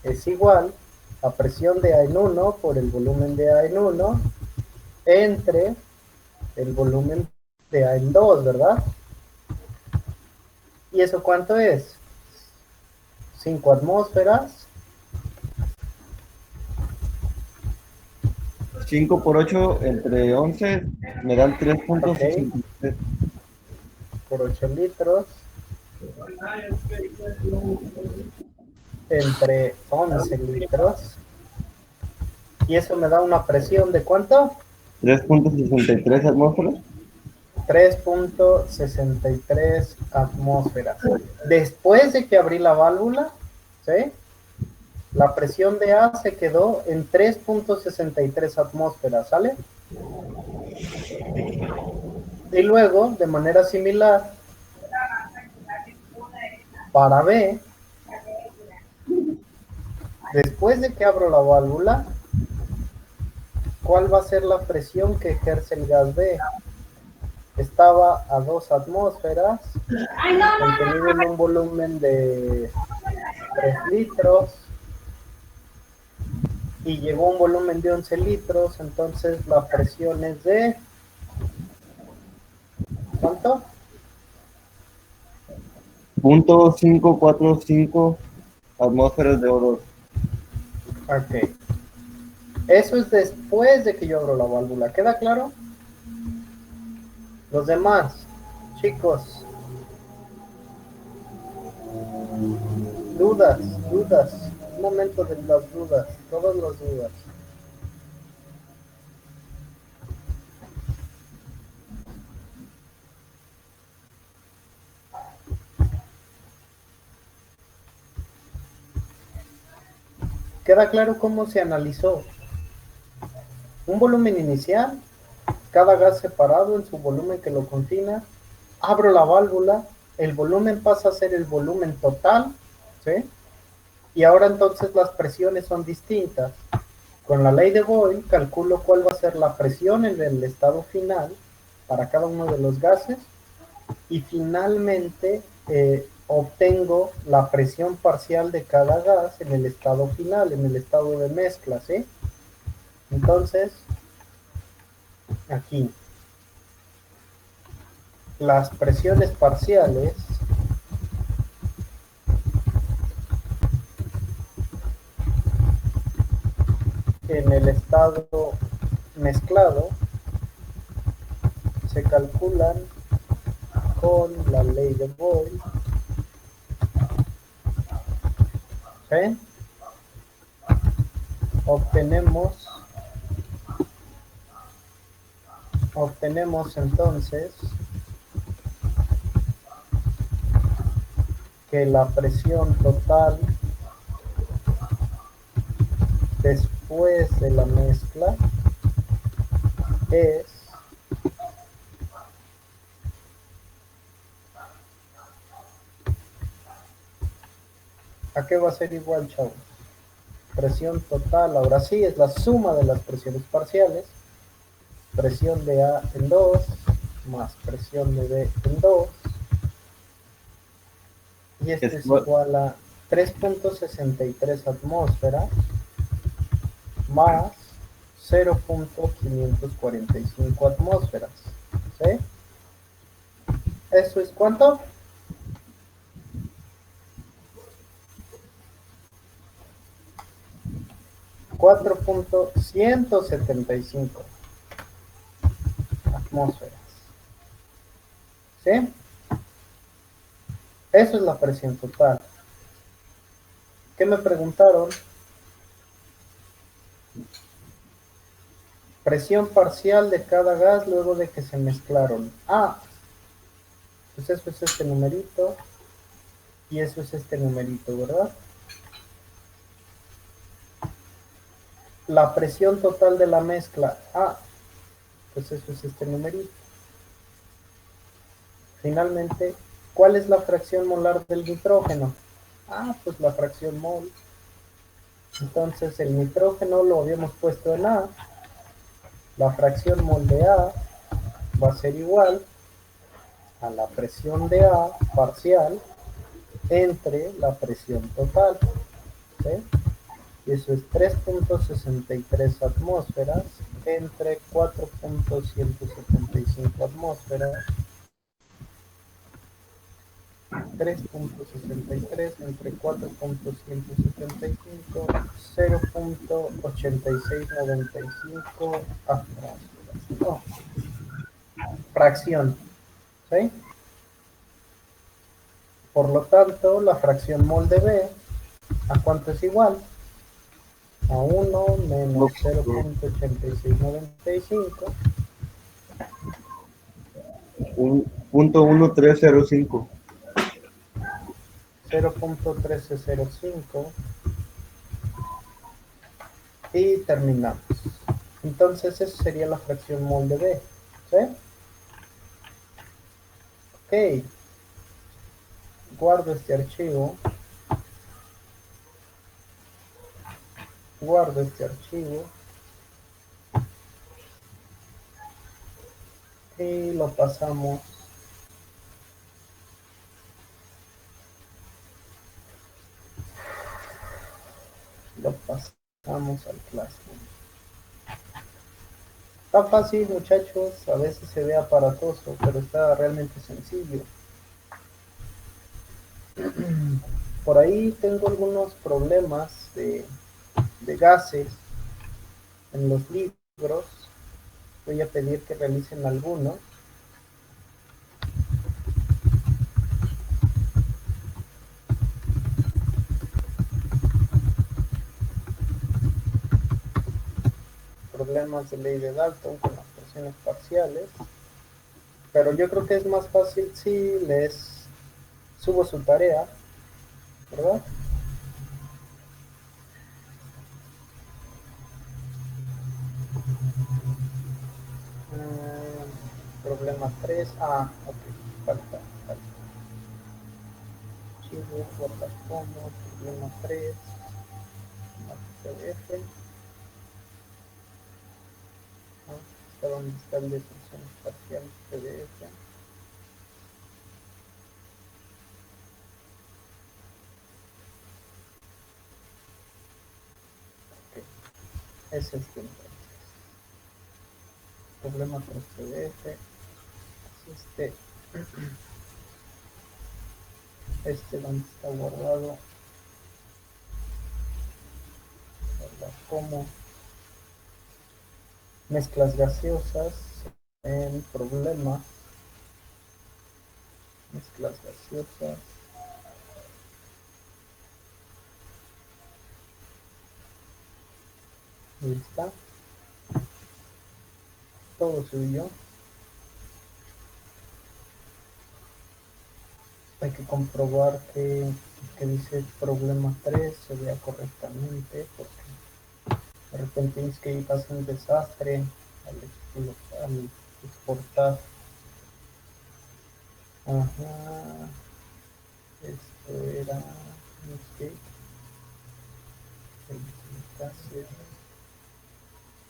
es igual a presión de A en 1 por el volumen de A en 1 entre el volumen de A en 2, ¿verdad? ¿Y eso cuánto es? 5 atmósferas. 5 por 8 entre 11 me dan Ok, 3.63. por 8 litros entre 11 litros. Y eso me da una presión de ¿cuánto? 3.63 atmósferas. 3.63 atmósferas. Después de que abrí la válvula, ¿sí? La presión de A se quedó en 3.63 atmósferas, ¿sale? Y luego, de manera similar, para B, después de que abro la válvula, ¿cuál va a ser la presión que ejerce el gas B? Estaba a 2 atmósferas, contenido en un volumen de 3 litros, y llegó a un volumen de 11 litros, entonces la presión es de... ¿cuánto? .545 atmósferas de O2. Ok. Eso es después de que yo abro la válvula. ¿Queda claro? Los demás, chicos, dudas, dudas. Un momento de las dudas, todas las dudas. ¿Queda claro cómo se analizó? Un volumen inicial, cada gas separado en su volumen que lo confina. Abro la válvula, el volumen pasa a ser el volumen total, ¿sí? Y ahora entonces las presiones son distintas. Con la ley de Boyle calculo cuál va a ser la presión en el estado final para cada uno de los gases y finalmente obtengo la presión parcial de cada gas en el estado final, en el estado de mezcla, ¿sí? Entonces, aquí, las presiones parciales en el estado mezclado se calculan con la ley de Boyle, ¿sí? Obtenemos entonces que la presión total después de la mezcla es ¿a qué va a ser igual, chavos? Presión total, ahora sí, es la suma de las presiones parciales. Presión de A en 2 más presión de B en 2. Y esto es igual a 3.63 atmósferas más 0.545 atmósferas. ¿Sí? ¿Eso es cuánto? .175 atmósferas. ¿Sí? Eso es la presión total. ¿Qué me preguntaron? Presión parcial de cada gas luego de que se mezclaron. Ah, pues eso es este numerito y eso es este numerito, ¿verdad? La presión total de la mezcla. Ah, pues eso es este numerito. Finalmente, ¿cuál es la fracción molar del nitrógeno? Ah, pues la fracción mol. Entonces el nitrógeno lo habíamos puesto en A. La fracción mol de A va a ser igual a la presión de A parcial entre la presión total, ¿sí? Y eso es 3.63 atmósferas entre 4.175 atmósferas. 3.63 entre 4.175, 0.8695 atmósferas. No, fracción, ¿sí? Por lo tanto, la fracción mol de B, ¿a cuánto es igual? A 1 menos 0.8695. Un punto 1305. 0.1305 y terminamos. Entonces, eso sería la fracción mol de B, ¿sí? Ok, guardo este archivo, y lo pasamos al Classroom. Está fácil, muchachos, a veces se ve aparatoso, pero está realmente sencillo. Por ahí tengo algunos problemas de gases en los libros. Voy a pedir que realicen algunos. Problemas de ley de Dalton con las presiones parciales. Pero yo creo que es más fácil si les subo su tarea, ¿verdad? Problema 3. Ok, falta. Archivo, guardar como, problema 3, PDF. Está donde está el de funciones parciales, PDF. Ok, es este entonces. Problema 3 PDF. Este donde está guardado. Como mezclas gaseosas en problemas. Mezclas gaseosas. Ahí está. Todo suyo. Hay que comprobar que dice problema 3 se vea correctamente, porque de repente es que pasa un desastre al exportar. Ajá, esto era mistake, gases,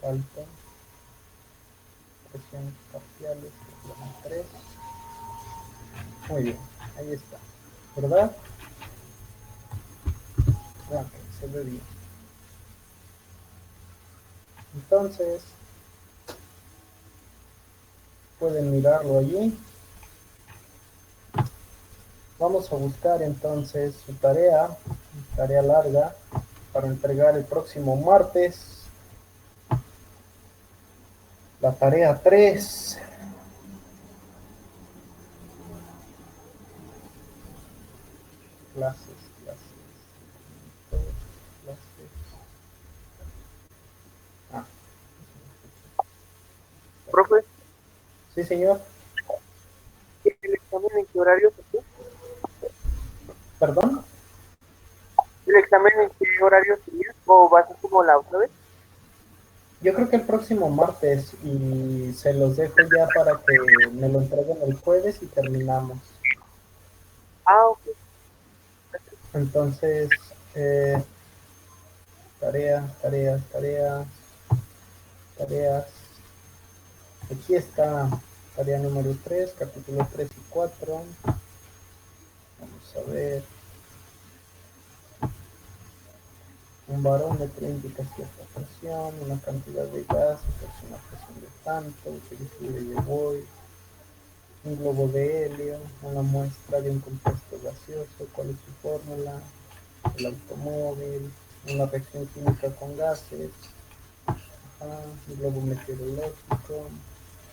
falta, presiones parciales, problema 3. Muy bien, ahí está, ¿verdad? Ok, se ve bien. Entonces, pueden mirarlo allí. Vamos a buscar entonces su tarea larga, para entregar el próximo martes. La tarea 3. Clases. Ah, Profe, sí, señor. ¿el examen en qué horario se hace? ¿Perdón? ¿El examen en qué horario sería? ¿O va a ser como la otra vez? Yo creo que el próximo martes, y se los dejo ya para que me lo entreguen el jueves y terminamos. Ok. Entonces, tareas. Aquí está. Tarea número 3, capítulo 3 y 4. Vamos a ver. Un barómetro indica cierta presión, una cantidad de gas, es una presión de tanto, utiliza de Boyd, un globo de helio, una muestra de un compuesto gaseoso, cuál es su fórmula, el automóvil, una reacción química con gases, un globo meteorológico,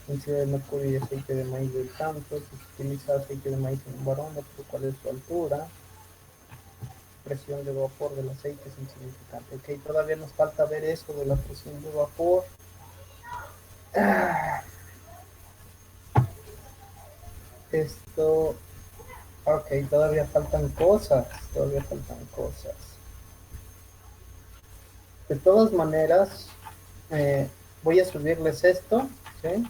densidad de mercurio y aceite de maíz de tanto, si se utiliza aceite de maíz en un barómetro, cuál es su altura, presión de vapor del aceite es insignificante. Ok, todavía nos falta ver eso de la presión de vapor. Esto, ok, todavía faltan cosas, De todas maneras, voy a subirles esto, ¿sí?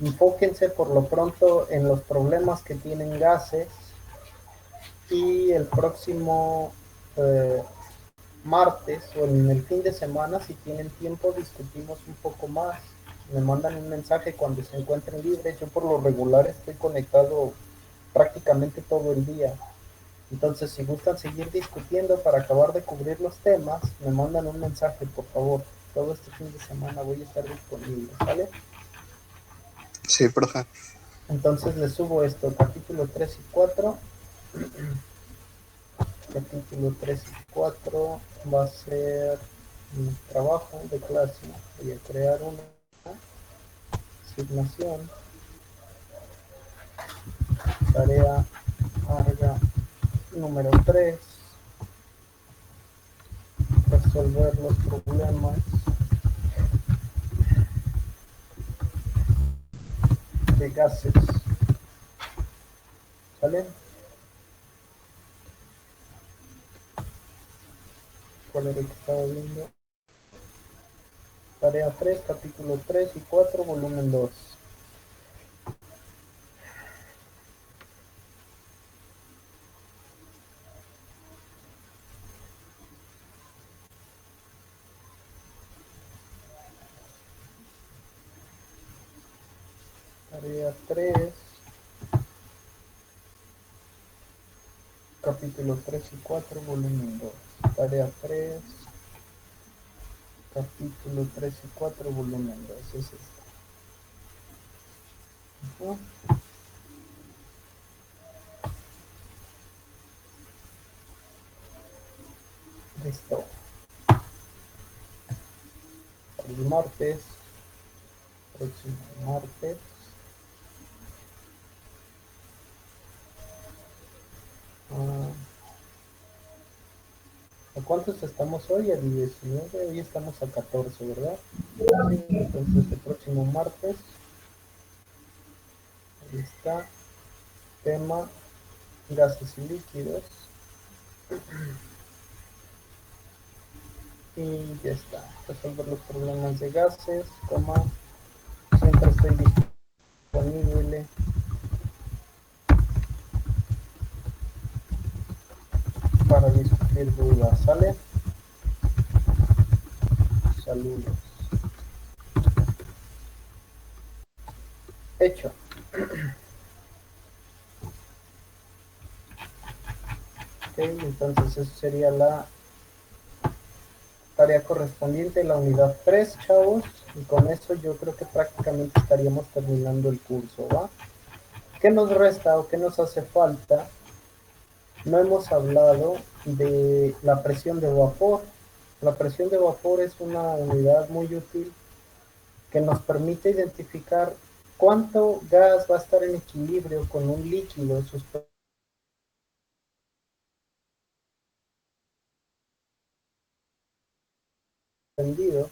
Enfóquense por lo pronto en los problemas que tienen gases y el próximo martes o en el fin de semana, si tienen tiempo, discutimos un poco más. Me mandan un mensaje cuando se encuentren libres. Yo por lo regular estoy conectado prácticamente todo el día. Entonces, si gustan seguir discutiendo para acabar de cubrir los temas, me mandan un mensaje, por favor. Todo este fin de semana voy a estar disponible, ¿vale? Sí, profe. Entonces les subo esto, capítulo 3 y 4. Capítulo 3 y 4 va a ser un trabajo de clase. Voy a crear una asignación. Tarea carga número 3. Resolver los problemas de gases. ¿Sale? ¿Cuál era el que estaba viendo? Tarea 3, capítulo 3 y 4, volumen 2. Tarea 3, capítulo 3 y 4, volumen 2. Tarea 3, capítulo 3 y 4, volumen 2. Es esto. Listo. El martes, próximo martes. ¿A cuántos estamos hoy? A 19, hoy estamos a 14, ¿verdad? Sí, entonces el próximo martes, ahí está, tema gases y líquidos. Y ya está, resolver los problemas de gases, siempre estoy disponible. Para discutir dudas, ¿sale? Saludos. Hecho. Ok, entonces eso sería la tarea correspondiente a la unidad 3, chavos. Y con eso yo creo que prácticamente estaríamos terminando el curso, ¿va? ¿Qué nos resta o qué nos hace falta? No hemos hablado de la presión de vapor. La presión de vapor es una unidad muy útil que nos permite identificar cuánto gas va a estar en equilibrio con un líquido suspendido.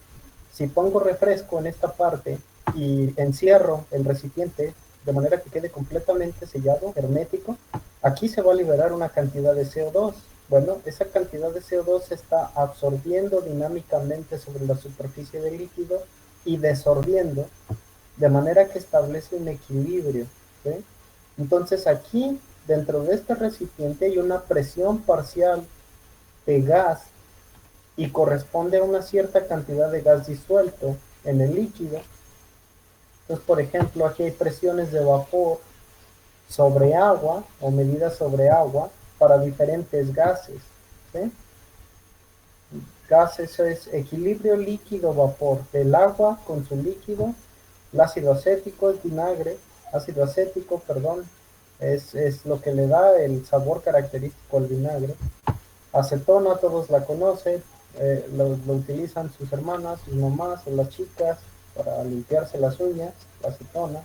Si pongo refresco en esta parte y encierro el recipiente de manera que quede completamente sellado, hermético, aquí se va a liberar una cantidad de CO2. Bueno, esa cantidad de CO2 se está absorbiendo dinámicamente sobre la superficie del líquido y desorbiendo, de manera que establece un equilibrio, ¿sí? Entonces aquí, dentro de este recipiente, hay una presión parcial de gas y corresponde a una cierta cantidad de gas disuelto en el líquido. Entonces, por ejemplo, aquí hay presiones de vapor sobre agua o medidas sobre agua para diferentes gases. ¿Sí? Gases es equilibrio líquido-vapor del agua con su líquido. El ácido acético es vinagre, ácido acético, perdón, es lo que le da el sabor característico al vinagre. Acetona, todos la conocen, lo utilizan sus hermanas, sus mamás o las chicas para limpiarse las uñas, la acetona.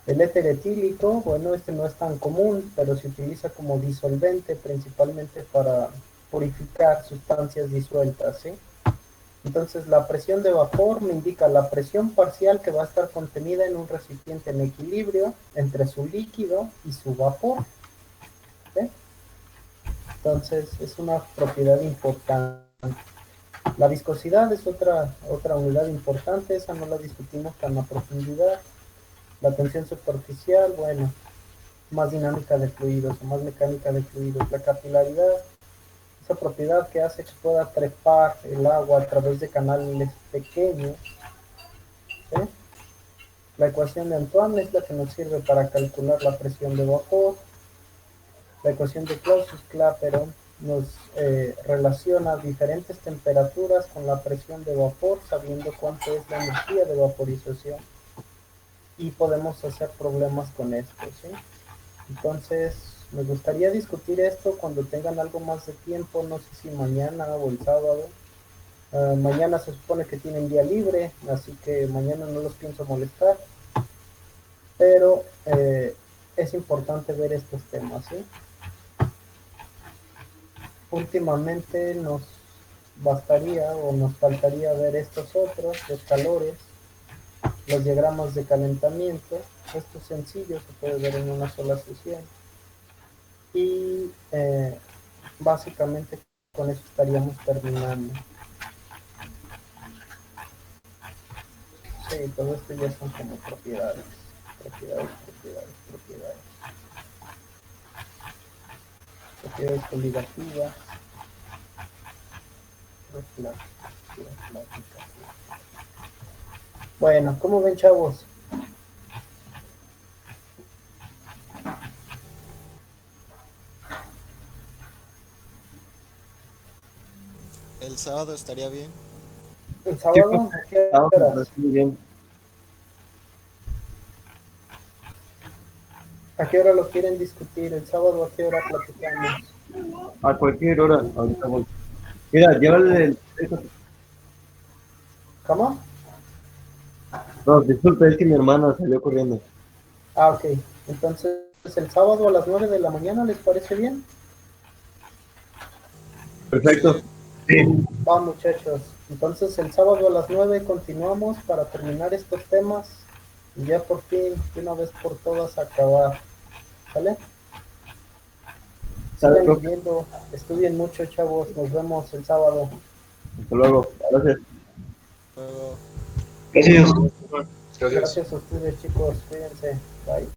El éter etílico, bueno, este no es tan común, pero se utiliza como disolvente principalmente para purificar sustancias disueltas, ¿sí? Entonces la presión de vapor me indica la presión parcial que va a estar contenida en un recipiente en equilibrio entre su líquido y su vapor, ¿sí? Entonces es una propiedad importante. La viscosidad es otra unidad importante, esa no la discutimos tan a profundidad. La tensión superficial, bueno, más dinámica de fluidos o más mecánica de fluidos. La capilaridad, esa propiedad que hace que pueda trepar el agua a través de canales pequeños. ¿Sí? La ecuación de Antoine es la que nos sirve para calcular la presión de vapor. La ecuación de Clausius-Clapeyron nos relaciona diferentes temperaturas con la presión de vapor, sabiendo cuánto es la energía de vaporización. Y podemos hacer problemas con esto, ¿sí? Entonces, me gustaría discutir esto cuando tengan algo más de tiempo, no sé si mañana o el sábado. Mañana se supone que tienen día libre, así que mañana no los pienso molestar, pero es importante ver estos temas, ¿sí? Últimamente nos bastaría o nos faltaría ver estos otros, los calores, los diagramas de calentamiento. Esto es sencillo, se puede ver en una sola sesión. Y básicamente con eso estaríamos terminando. Sí, todo esto ya son como propiedades. Propiedades coligativas. Bueno, ¿cómo ven, chavos? El sábado estaría bien. ¿El sábado? ¿A qué horas? Muy bien. ¿A qué hora lo quieren discutir? ¿El sábado a qué hora platicamos? A cualquier hora. Ahorita voy. Mira, llévale el... ¿Cómo? No, disculpe, es que mi hermana salió corriendo. Ah, ok. Entonces, ¿el sábado a las 9 de la mañana les parece bien? Perfecto. Sí. Va, muchachos. Entonces, el sábado a las 9 continuamos para terminar estos temas y ya por fin, de una vez por todas, acabar. ¿Sale? Sale, Sigan profe. leyendo, estudien mucho, chavos. Nos vemos el sábado. Hasta luego. Gracias. Luego. Gracias. Gracias. Gracias a ustedes, chicos. Cuídense. Bye.